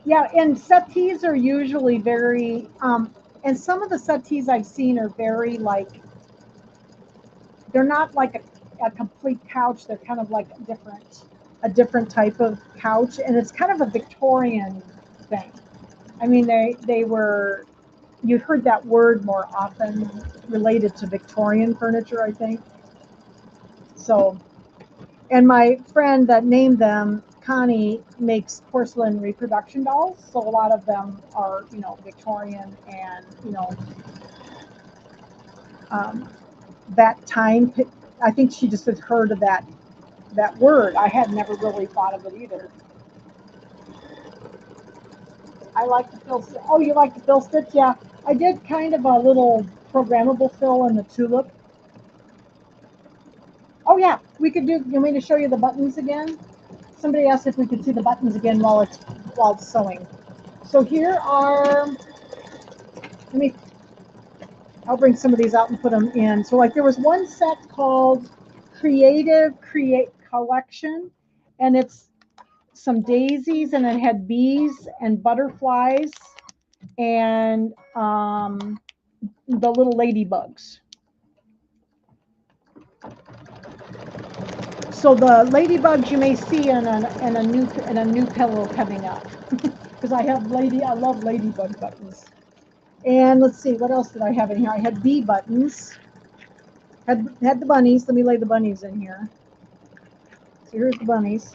Yeah, and settees are usually very, and some of the settees I've seen are very like, they're not like a complete couch. They're kind of like a different type of couch, and it's kind of a Victorian thing. I mean, they were, you heard that word more often related to Victorian furniture, I think. So, and my friend that named them, Connie, makes porcelain reproduction dolls. So a lot of them are, you know, Victorian and, you know, that time. I think she just had heard of that word. I had never really thought of it either. I like to fill. Oh, you like to fill stitch? Yeah, I did kind of a little programmable fill in the tulip. Oh yeah, we could do. You want me to show you the buttons again? Somebody asked if we could see the buttons again while it's sewing. So here are. I'll bring some of these out and put them in. So like there was one set called Create Collection, and it's some daisies, and it had bees and butterflies and the little ladybugs. So the ladybugs you may see in a new pillow coming up, because I love ladybug buttons. And let's see, what else did I have in here? I had bee buttons. Had the bunnies. Let me lay the bunnies in here. So here's the bunnies.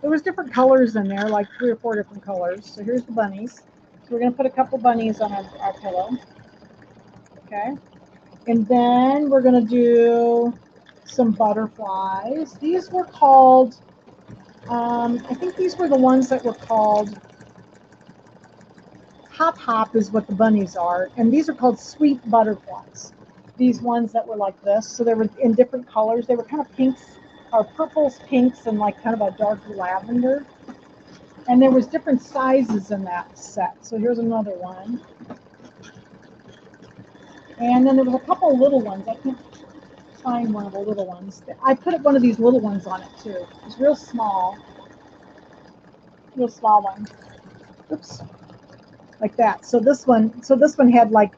There was different colors in there, like 3 or 4 different colors. So here's the bunnies. So we're going to put a couple bunnies on our pillow. Okay. And then we're going to do some butterflies. These were called, I think these were the ones that were called Hop Hop is what the bunnies are. And these are called sweet butterflies. These ones that were like this. So they were in different colors. They were kind of pinks, or purples, pinks, and like kind of a dark lavender. And there was different sizes in that set. So here's another one. And then there was a couple of little ones. I can't find one of the little ones. I put one of these little ones on it too. It was real small one. Oops, like that. So this one had like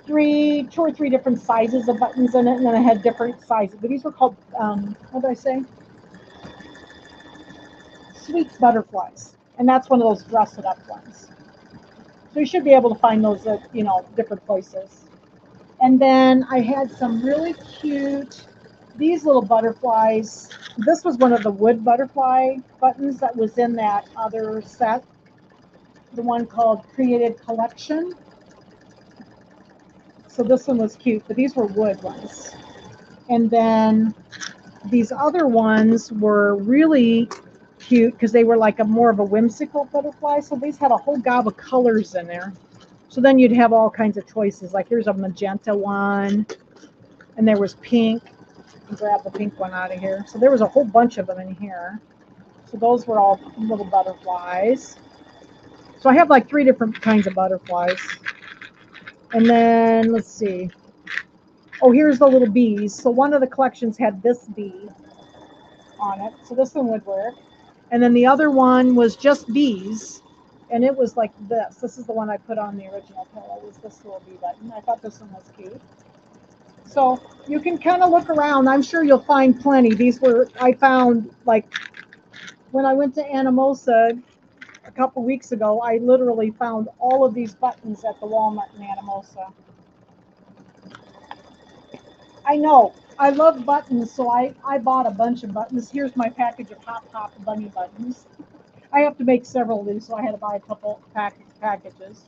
2 or 3 different sizes of buttons in it, and then it had different sizes. But these were called, what did I say? Sweet butterflies, and that's one of those dress it up ones. So you should be able to find those at different places. And then I had some really cute, these little butterflies. This was one of the wood butterfly buttons that was in that other set, the one called Creative Collection. So this one was cute, but these were wood ones. And then these other ones were really cute because they were like more of a whimsical butterfly. So these had a whole gob of colors in there. So then you'd have all kinds of choices. Like here's a magenta one, and there was pink. Grab the pink one out of here. So there was a whole bunch of them in here. So those were all little butterflies. So I have like 3 different kinds of butterflies. And then let's see. Oh, here's the little bees. So one of the collections had this bee on it. So this one would work. And then the other one was just bees. And it was like this. This is the one I put on the original pillow. Was this little bee button. I thought this one was cute. So you can kind of look around. I'm sure you'll find plenty. These were, I found, like, when I went to Anamosa a couple weeks ago, I literally found all of these buttons at the Walmart in Anamosa. I know. I love buttons, so I bought a bunch of buttons. Here's my package of Hop Hop bunny buttons. I have to make several of these, so I had to buy a couple packages.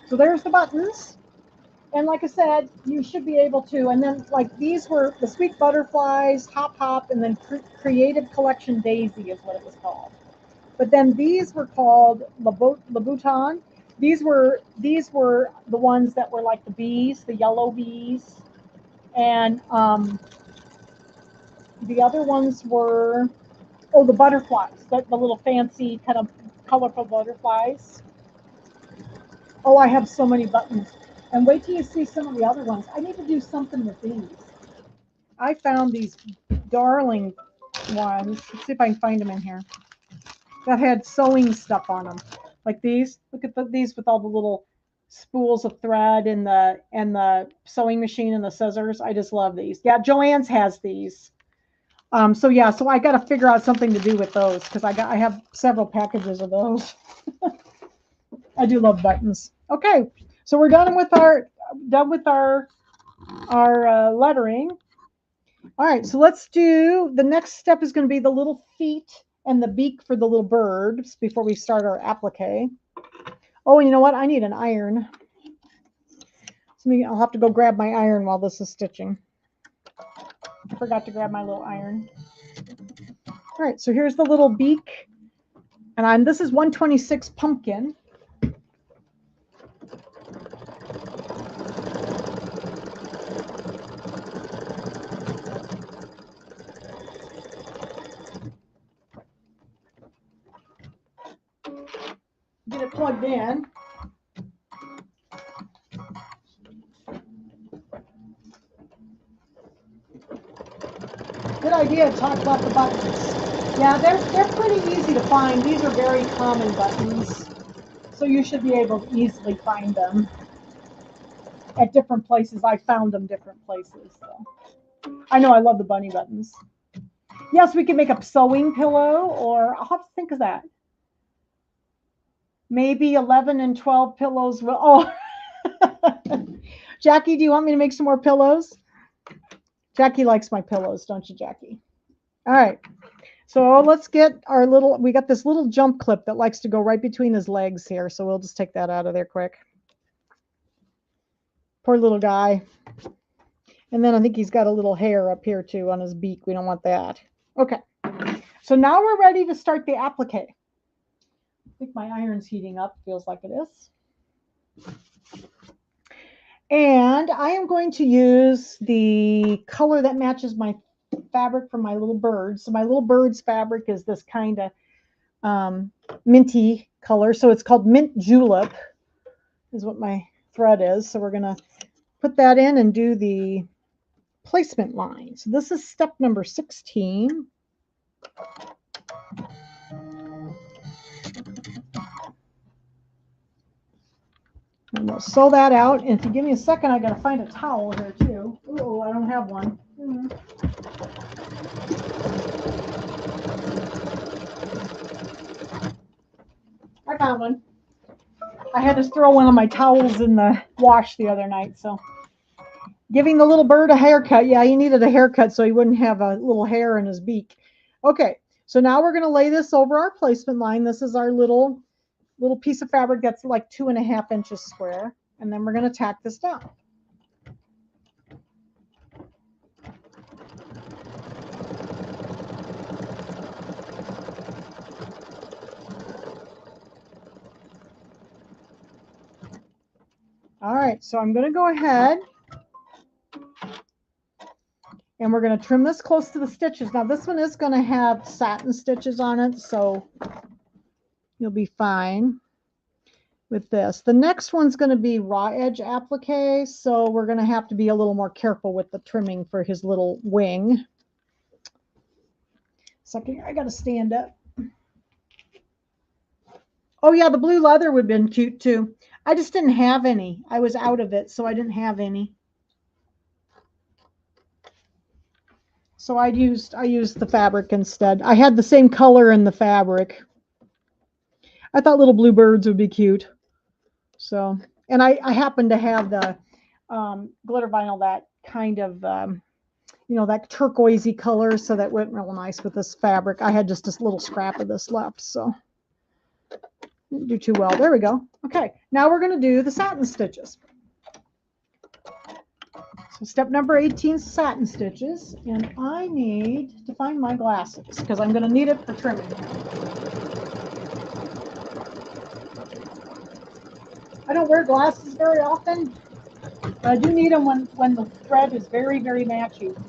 So there's the buttons. And like I said, you should be able to. And then like these were the Sweet Butterflies, Hop Hop, and then Creative Collection Daisy is what it was called. But then these were called Louboutin. These were the ones that were like the bees, the yellow bees. And the other ones were, oh, the butterflies, the little fancy kind of colorful butterflies. Oh, I have so many buttons. And wait till you see some of the other ones. I need to do something with these. I found these darling ones. Let's see if I can find them in here. That had sewing stuff on them. Like these. Look at these with all the little spools of thread and the sewing machine and the scissors. I just love these. Yeah, Joann's has these. So yeah, so I got to figure out something to do with those because I have several packages of those. I do love buttons. Okay, so we're done with our lettering. All right, so let's do the next step is going to be the little feet and the beak for the little birds before we start our applique. Oh, and you know what? I need an iron. So I'll have to go grab my iron while this is stitching. I forgot to grab my little iron. All right, so here's the little beak, and this is 126 pumpkin. Get it plugged in. Good idea to talk about the buttons. Yeah, they're pretty easy to find. These are very common buttons, so you should be able to easily find them at different places. I found them different places. So. I know I love the bunny buttons. Yes, we can make a sewing pillow, or I'll have to think of that. Maybe 11 and 12 pillows will. Oh, Jackie, do you want me to make some more pillows? Jackie likes my pillows, don't you, Jackie? All right. So let's get our little, we got this little jump clip that likes to go right between his legs here. So we'll just take that out of there quick. Poor little guy. And then I think he's got a little hair up here too on his beak. We don't want that. Okay. So now we're ready to start the applique. I think my iron's heating up. Feels like it is. And I am going to use the color that matches my fabric for my little birds. So my little bird's fabric is this kind of minty color. So it's called Mint Julep is what my thread is. So we're going to put that in and do the placement line. So this is step number 16. And we'll sew that out. And if you give me a second, I got to find a towel here too. Oh, I don't have one. I found one. I had to throw one of my towels in the wash the other night. So giving the little bird a haircut. Yeah, he needed a haircut so he wouldn't have a little hair in his beak. Okay, so now we're going to lay this over our placement line. This is our little piece of fabric that's like 2.5 inches square. And then we're going to tack this down. All right, so I'm going to go ahead and we're going to trim this close to the stitches. Now this one is going to have satin stitches on it, so you'll be fine with this. The next one's going to be raw edge applique, so we're going to have to be a little more careful with the trimming for his little wing. Second, I got to stand up. Oh yeah, the blue leather would have been cute too. I just didn't have any. I was out of it, so I didn't have any. So I used the fabric instead. I had the same color in the fabric. I thought little blue birds would be cute. So, and I happen to have the glitter vinyl that kind of, you know, that turquoisey color, so that went real nice with this fabric. I had just this little scrap of this left, so didn't do too well. There we go. Okay, now we're going to do the satin stitches. So step number 18 is satin stitches, and I need to find my glasses because I'm going to need it for trimming. I don't wear glasses very often, but I do need them when the thread is very, very matchy.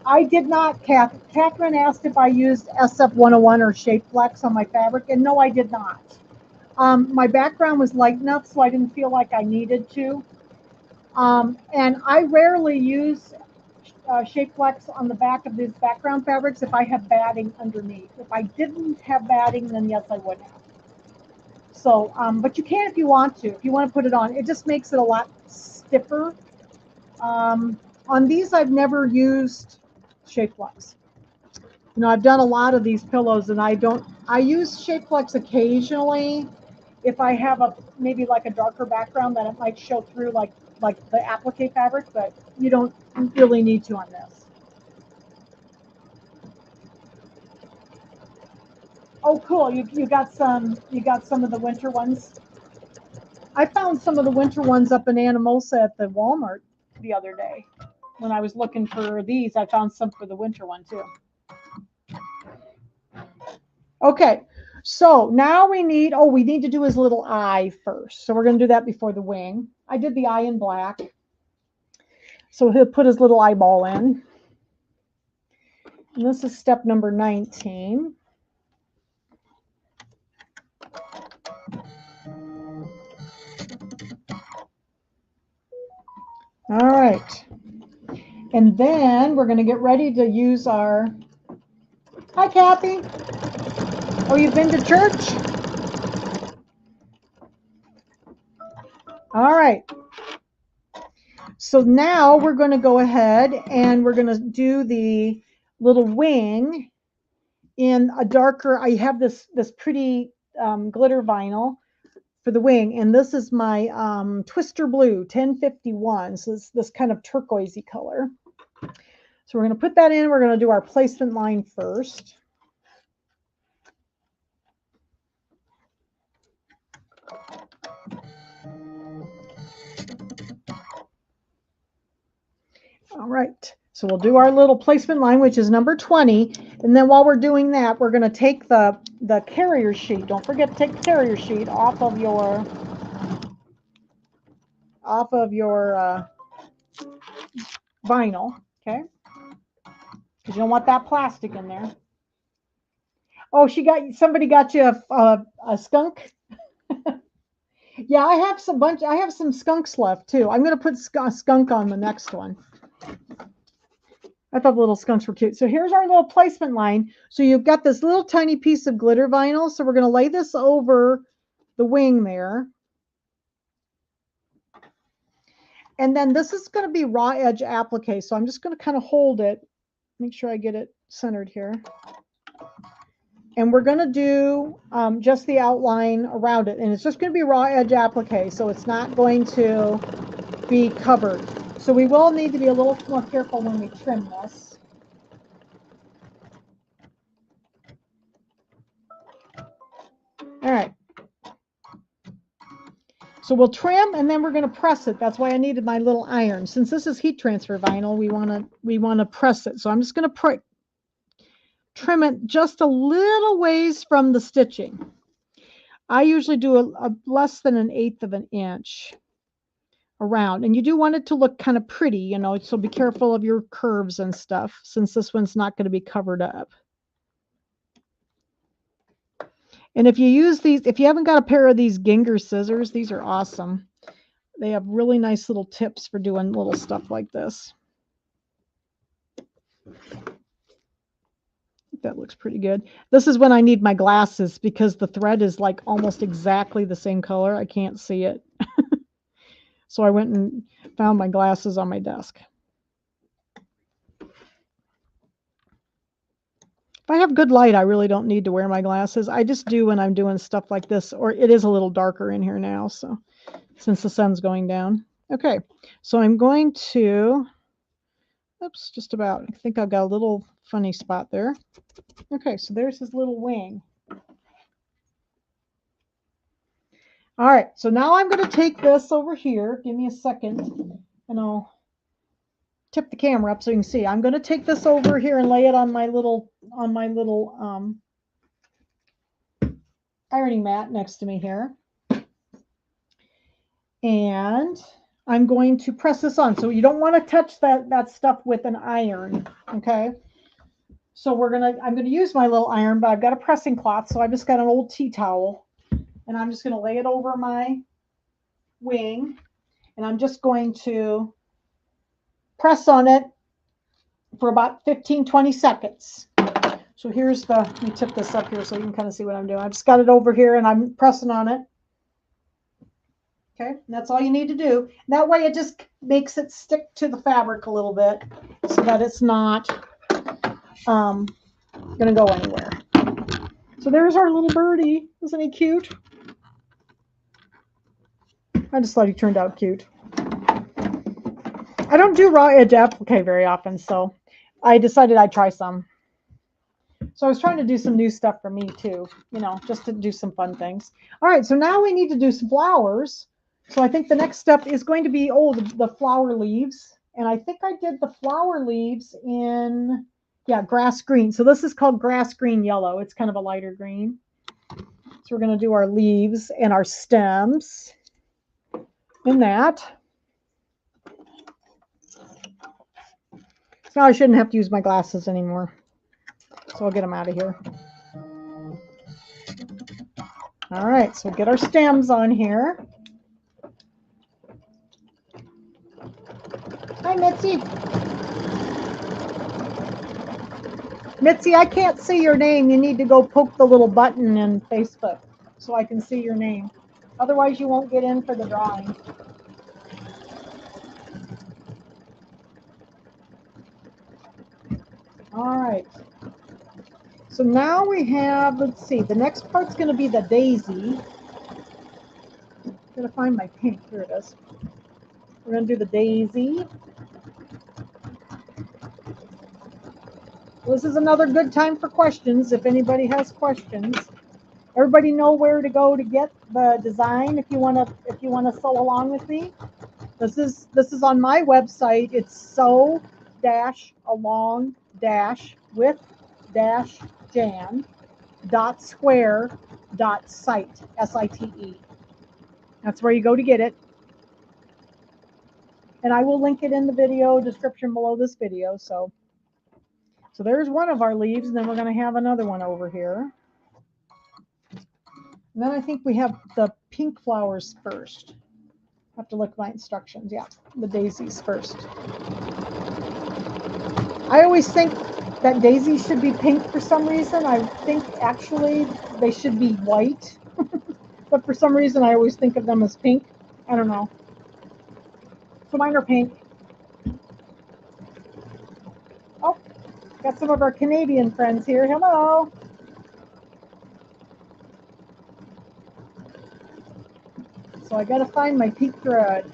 I did not, Catherine asked if I used SF101 or Shape Flex on my fabric, and no, I did not. My background was light enough, so I didn't feel like I needed to. And I rarely use Shape Flex on the back of these background fabrics if I have batting underneath. If I didn't have batting, then yes, I would have. So, but you can if you want to. If you want to put it on, it just makes it a lot stiffer. On these, I've never used Shape Flex. You know, I've done a lot of these pillows, and I use Shape Flex occasionally if I have maybe like a darker background that it might show through like the applique fabric, but you don't really need to on this. Oh, cool! You got some of the winter ones. I found some of the winter ones up in Anamosa at the Walmart the other day. When I was looking for these, I found some for the winter one too. Okay, so now we need to do his little eye first. So we're going to do that before the wing. I did the eye in black. So he'll put his little eyeball in. And this is step number 19. All right. And then we're going to get ready to use our... Hi, Kathy. Oh, you've been to church? All right. So now we're going to go ahead and we're going to do the little wing in a darker. I have this pretty glitter vinyl for the wing, and this is my Twister Blue 1051. So it's this kind of turquoisey color. So we're going to put that in. We're going to do our placement line first. All right. So we'll do our little placement line, which is number 20. And then while we're doing that, we're going to take the carrier sheet. Don't forget to take the carrier sheet off of your vinyl, okay? Because you don't want that plastic in there. Oh, somebody got you a skunk. Yeah, I have some skunks left too. I'm going to put skunk on the next one. I thought the little skunks were cute. So here's our little placement line. So you've got this little tiny piece of glitter vinyl. So we're going to lay this over the wing there. And then this is going to be raw edge applique. So I'm just going to kind of hold it. Make sure I get it centered here. And we're going to do just the outline around it. And it's just going to be raw edge applique. So it's not going to be covered. So we will need to be a little more careful when we trim this. All right. So we'll trim and then we're going to press it. That's why I needed my little iron. Since this is heat transfer vinyl, we want to press it. So I'm just going to trim it just a little ways from the stitching. I usually do a less than 1/8 of an inch around, and you do want it to look kind of pretty, you know, so be careful of your curves and stuff since this one's not going to be covered up. And if you use these, if you haven't got a pair of these Ginger scissors, these are awesome. They have really nice little tips for doing little stuff like this. That looks pretty good. This is when I need my glasses because the thread is like almost exactly the same color. I can't see it. So I went and found my glasses on my desk. If I have good light, I really don't need to wear my glasses. I just do when I'm doing stuff like this, or it is a little darker in here now, so since the sun's going down. Okay, so I'm going to, oops, just about, I think I've got a little funny spot there. Okay, so there's his little wing. All right, so now I'm going to take this over here. Give me a second, and I'll tip the camera up so you can see. I'm going to take this over here and lay it on my little ironing mat next to me here. And I'm going to press this on. So you don't want to touch that stuff with an iron, okay? So I'm going to use my little iron, but I've got a pressing cloth, so I've just got an old tea towel. And I'm just going to lay it over my wing, and I'm just going to press on it for about 15-20 seconds. So here's let me tip this up here so you can kind of see what I'm doing. I've just got it over here and I'm pressing on it. Okay, and that's all you need to do. That way it just makes it stick to the fabric a little bit so that it's not going to go anywhere. So there's our little birdie. Isn't he cute? I just thought he turned out cute. I don't do raw edge applique very often, so I decided I'd try some. So I was trying to do some new stuff for me too, you know, just to do some fun things. All right, so now we need to do some flowers. So I think the next step is going to be, the flower leaves. And I think I did the flower leaves in, yeah, grass green. So this is called grass green yellow. It's kind of a lighter green. So we're going to do our leaves and our stems in that. So now I shouldn't have to use my glasses anymore. So I'll get them out of here. All right, so we'll get our stems on here. Hi, Mitzi. Mitzi, I can't see your name. You need to go poke the little button in Facebook so I can see your name. Otherwise, you won't get in for the drawing. All right. So now we have, let's see, the next part's going to be the daisy. I'm going to find my pink. Here it is. We're going to do the daisy. This is another good time for questions if anybody has questions. Everybody know where to go to get the design if you want to sew along with me. This is on my website. It's sew-along-with-jan.square.site, S-I-T-E. That's where you go to get it. And I will link it in the video description below this video. So there's one of our leaves, and then we're going to have another one over here. And then I think we have the pink flowers first. I have to look at my instructions. Yeah, the daisies first. I always think that daisies should be pink for some reason. I think actually they should be white. But for some reason I always think of them as pink. I don't know. So mine are pink. Oh, got some of our Canadian friends here. Hello. So I got to find my pink thread.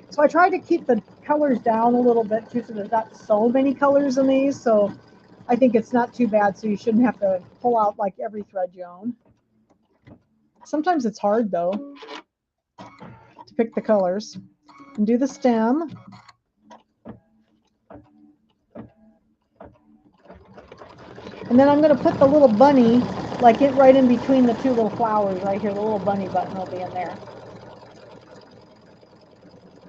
So I try to keep the colors down a little bit too, so there's not so many colors in these. So I think it's not too bad. So you shouldn't have to pull out like every thread you own. Sometimes it's hard though to pick the colors. And do the stem. And then I'm going to put the little bunny like it right in between the two little flowers right here. The little bunny button will be in there.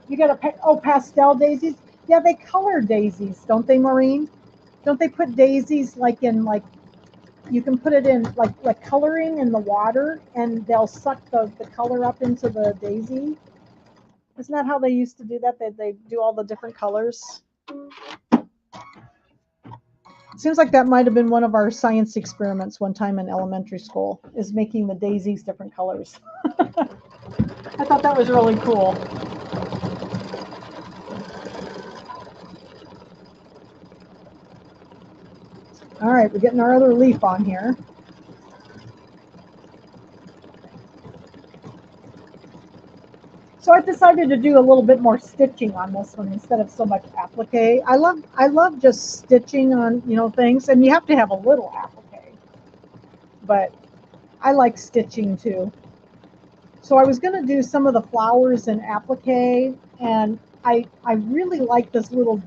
You got pastel daisies? Yeah, they color daisies, don't they, Maureen? Don't they put daisies like in you can put it in like coloring in the water and they'll suck the color up into the daisy? Isn't that how they used to do that? They do all the different colors? Seems like that might have been one of our science experiments one time in elementary school, is making the daisies different colors. I thought that was really cool. All right, we're getting our other leaf on here. So I decided to do a little bit more stitching on this one instead of so much applique. I love just stitching on, things, and you have to have a little applique. But I like stitching too. So I was going to do some of the flowers in applique, and I really like this little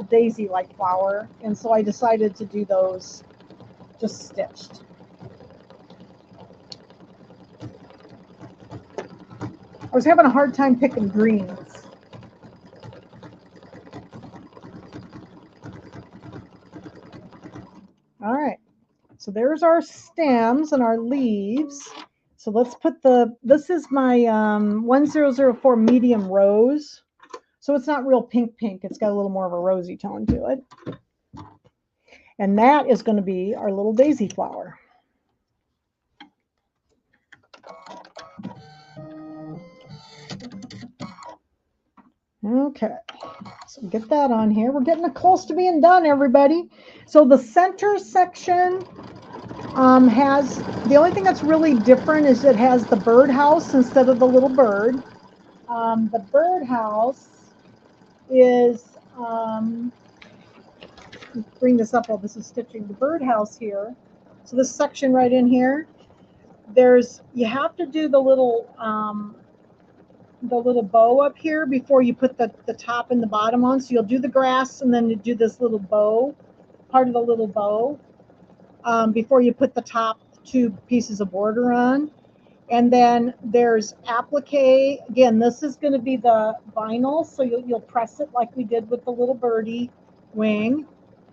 daisy-like flower, and so I decided to do those just stitched. I was having a hard time picking greens. All right, so there's our stems and our leaves. So let's put this is my 1004 medium rose. So it's not real pink. It's got a little more of a rosy tone to it. And that is going to be our little daisy flower. Okay, so get that on here. We're getting close to being done, everybody. So the center section has, the only thing that's really different is it has the birdhouse instead of the little bird. The birdhouse is, bring this up while this is stitching. The birdhouse here, so this section right in here, you have to do the little bow up here before you put the top and the bottom on. So you'll do the grass and then you do this little bow, part of the little bow, before you put the top two pieces of border on. And then there's applique. Again, this is going to be the vinyl, so you'll press it like we did with the little birdie wing.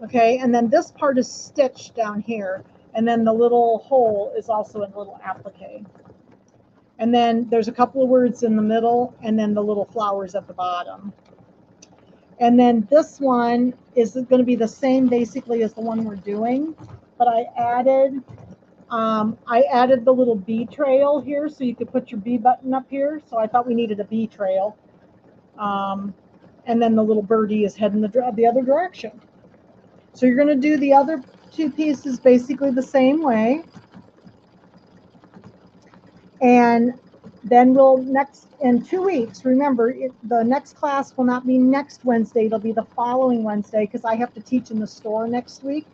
Okay, and then this part is stitched down here, and then the little hole is also in little applique. And then there's a couple of words in the middle, and then the little flowers at the bottom. And then this one is going to be the same basically as the one we're doing, but I added the little bee trail here, so you could put your bee button up here. So I thought we needed a bee trail. and then the little birdie is heading the other direction. So you're going to do the other two pieces basically the same way. And then we'll in 2 weeks, remember, the next class will not be next Wednesday. It'll be the following Wednesday because I have to teach in the store next week.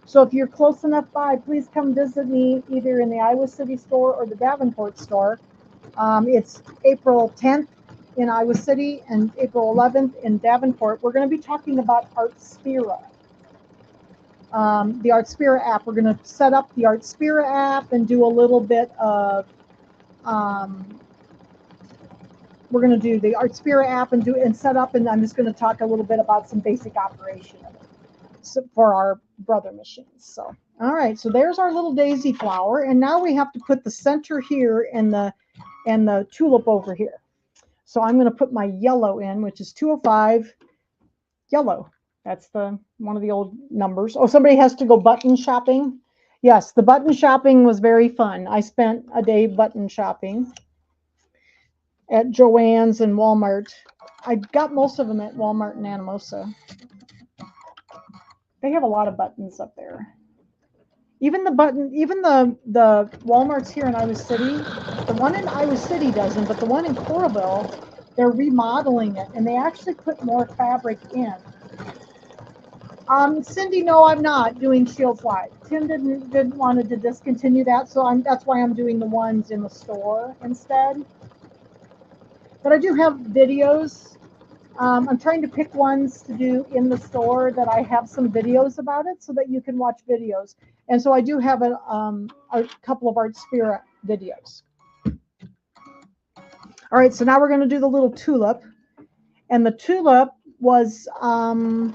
So if you're close enough by, please come visit me either in the Iowa City store or the Davenport store. It's April 10th in Iowa City and April 11th in Davenport. We're going to be talking about Artspira. The Artspira app. We're going to set up the Artspira app and do a little bit of we're going to do the Artspira app and set up, and I'm just going to talk a little bit about some basic operation of it for our brother machines. So, all right, so there's our little daisy flower, and now we have to put the center here and the tulip over here. So I'm going to put my yellow in, which is 205 yellow. That's one of the old numbers. Oh, somebody has to go button shopping. Yes, the button shopping was very fun. I spent a day button shopping at Joann's and Walmart. I got most of them at Walmart and Anamosa. They have a lot of buttons up there. Even the Walmarts here in Iowa City, the one in Iowa City doesn't, but the one in Coralville, they're remodeling it, and they actually put more fabric in. Cindy, no, I'm not doing Shields Live. Tim didn't want to discontinue that, so that's why I'm doing the ones in the store instead. But I do have videos. I'm trying to pick ones to do in the store that I have some videos about it so that you can watch videos. And so I do have a couple of Artspira videos. All right, so now we're going to do the little tulip. And the tulip was kind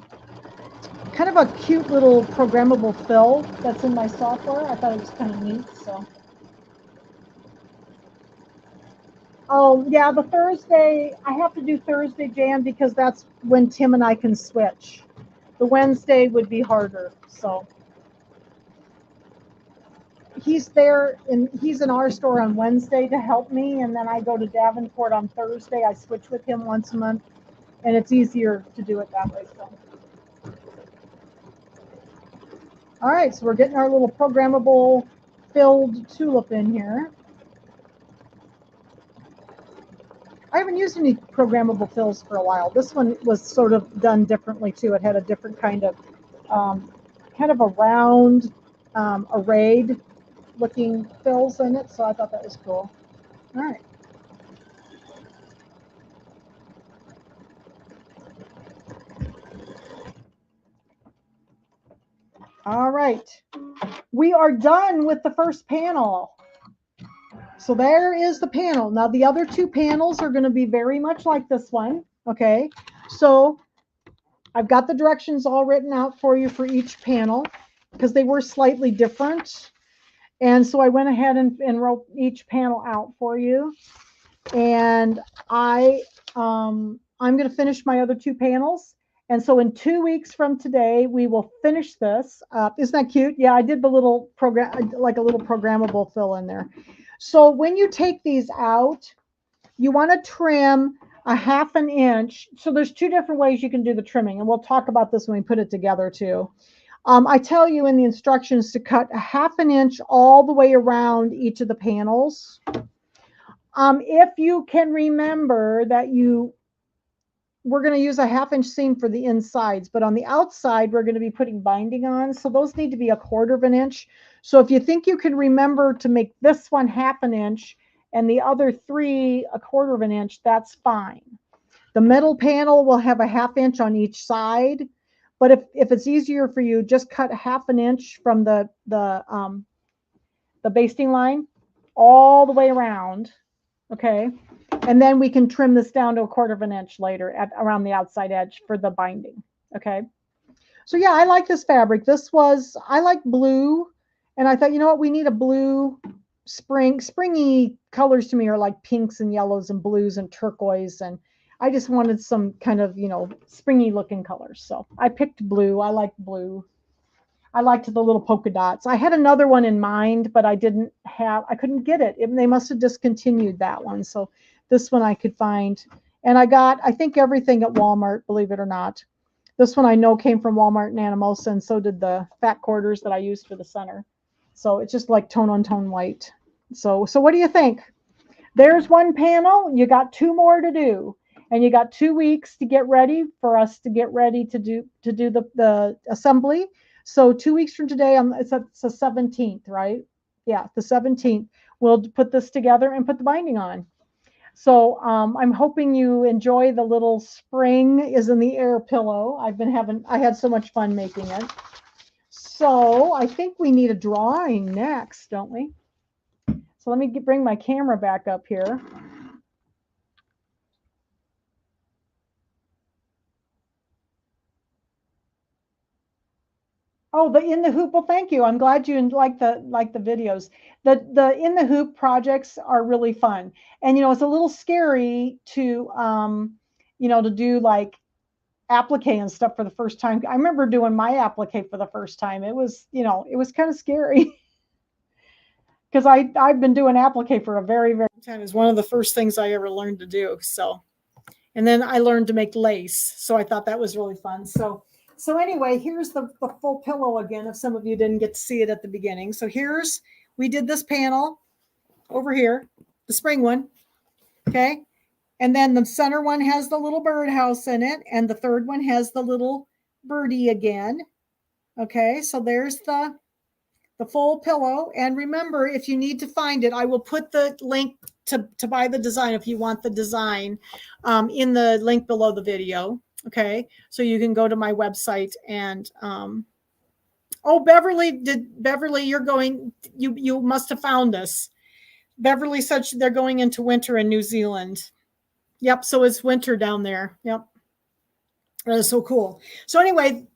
of a cute little programmable fill that's in my software. I thought it was kind of neat. So. Oh, yeah, the Thursday, I have to do Thursday, Jan, because that's when Tim and I can switch. The Wednesday would be harder, so. He's there, he's in our store on Wednesday to help me, and then I go to Davenport on Thursday. I switch with him once a month, and it's easier to do it that way, so. All right, so we're getting our little programmable filled tulip in here. I haven't used any programmable fills for a while. This one was sort of done differently too. It had a different kind of a round arrayed looking fills in it, so I thought that was cool. All right. All right. We are done with the first panel. So there is the panel. Now the other two panels are going to be very much like this one. Okay, so I've got the directions all written out for you for each panel because they were slightly different. And so I went ahead and wrote each panel out for you. And I'm going to finish my other two panels. And so in 2 weeks from today, we will finish this. Isn't that cute? Yeah, I did the little program, like a little programmable fill in there. So when you take these out, you want to trim a 1/2 inch. So there's two different ways you can do the trimming, and we'll talk about this when we put it together too. I tell you in the instructions to cut a 1/2 inch all the way around each of the panels. If you can remember that we're going to use a 1/2 inch seam for the insides, but on the outside, we're going to be putting binding on. So those need to be a 1/4 inch. So if you think you can remember to make this one 1/2 inch and the other 3 1/4 inch, that's fine. The middle panel will have a 1/2 inch on each side. But if it's easier for you, just cut 1/2 inch from the basting line all the way around. Okay. And then we can trim this down to a 1/4 inch later around the outside edge for the binding. Okay. So yeah, I like this fabric. I like blue. And I thought, you know what, we need a blue springy colors to me are like pinks and yellows and blues and turquoise. And I just wanted some kind of, springy looking colors. So I picked blue. I like blue. I liked the little polka dots. I had another one in mind, but I couldn't get it. They must have discontinued that one. So this one I could find. And I got, I think, everything at Walmart, believe it or not. This one I know came from Walmart and Anamosa, and so did the fat quarters that I used for the center. So it's just like tone on tone white. So what do you think? There's one panel. You got 2 more to do, and you got 2 weeks to get ready for us to get ready to do the assembly. So 2 weeks from today, it's the 17th, right? Yeah, the 17th. We'll put this together and put the binding on. So I'm hoping you enjoy the little spring is in the air pillow. I had so much fun making it. So I think we need a drawing next, don't we? So let me bring my camera back up here. Oh, the in the hoop. Well, thank you. I'm glad you like the videos. The in the hoop projects are really fun, and it's a little scary to to do like applique and stuff for the first time. I remember doing my applique for the first time. It was it was kind of scary because I've been doing applique for a very long time. It's one of the first things I ever learned to do. So, and then I learned to make lace. So I thought that was really fun. So anyway, here's the full pillow again, if some of you didn't get to see it at the beginning. So we did this panel over here, the spring one, okay? And then the center one has the little birdhouse in it, and the third one has the little birdie again, okay? So there's the full pillow. And remember, if you need to find it, I will put the link to buy the design if you want the design in the link below the video. Okay, so you can go to my website and oh, Beverly, you're going, you must have found us. Beverly said they're going into winter in New Zealand. Yep, so it's winter down there. Yep, that is so cool. So anyway,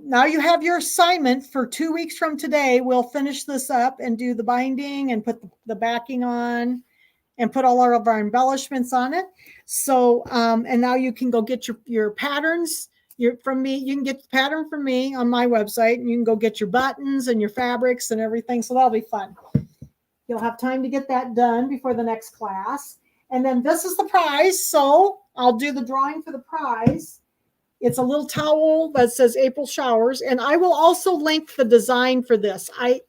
now you have your assignment for 2 weeks from today. We'll finish this up and do the binding and put the backing on and put all of our embellishments on it. So, and now you can go get your patterns from me. You can get the pattern from me on my website, and you can go get your buttons and your fabrics and everything. So that'll be fun. You'll have time to get that done before the next class. And then this is the prize. So I'll do the drawing for the prize. It's a little towel that says April Showers. And I will also link the design for this. I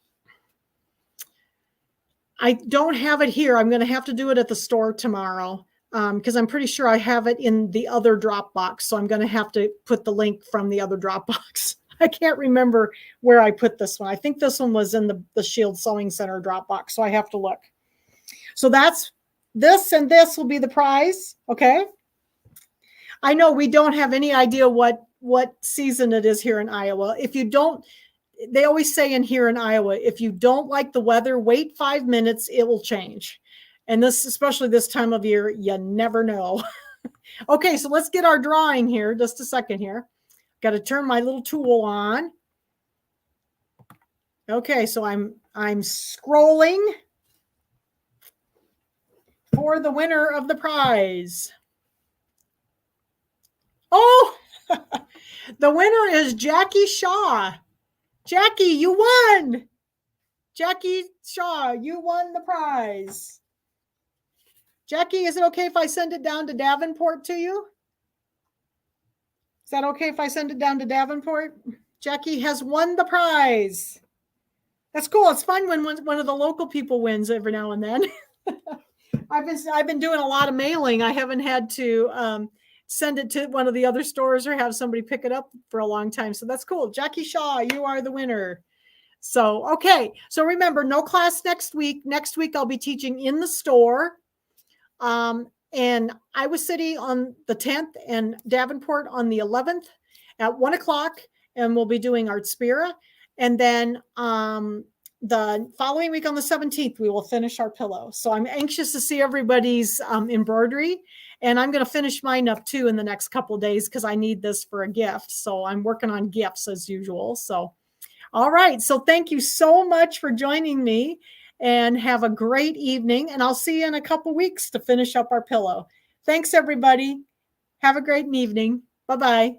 don't have it here. I'm going to have to do it at the store tomorrow because I'm pretty sure I have it in the other Dropbox. So I'm going to have to put the link from the other Dropbox. I can't remember where I put this one. I think this one was in the Shield Sewing Center Dropbox. So I have to look. So that's this, and this will be the prize. Okay. I know we don't have any idea what season it is here in Iowa. If you don't, they always say here in Iowa, if you don't like the weather, wait 5 minutes, it will change. And this, especially this time of year, you never know. Okay, so let's get our drawing here. Just a second here. Got to turn my little tool on. Okay, so I'm scrolling for the winner of the prize. Oh, the winner is Jackie Shaw. Jackie, you won. Jackie Shaw, you won the prize. Jackie, is it okay if I send it down to Davenport to you? Is that okay if I send it down to Davenport? Jackie has won the prize. That's cool. It's fun when one of the local people wins every now and then. I've been doing a lot of mailing. I haven't had to send it to one of the other stores or have somebody pick it up for a long time. So that's cool. Jackie Shaw, you are the winner. So, okay. So remember, no class next week. Next week, I'll be teaching in the store. And Iowa City on the 10th and Davenport on the 11th at 1 o'clock. And we'll be doing Art Spira. And then the following week on the 17th, we will finish our pillow. So I'm anxious to see everybody's embroidery. And I'm going to finish mine up too in the next couple of days because I need this for a gift. So I'm working on gifts as usual. So, all right. So thank you so much for joining me and have a great evening. And I'll see you in a couple of weeks to finish up our pillow. Thanks, everybody. Have a great evening. Bye-bye.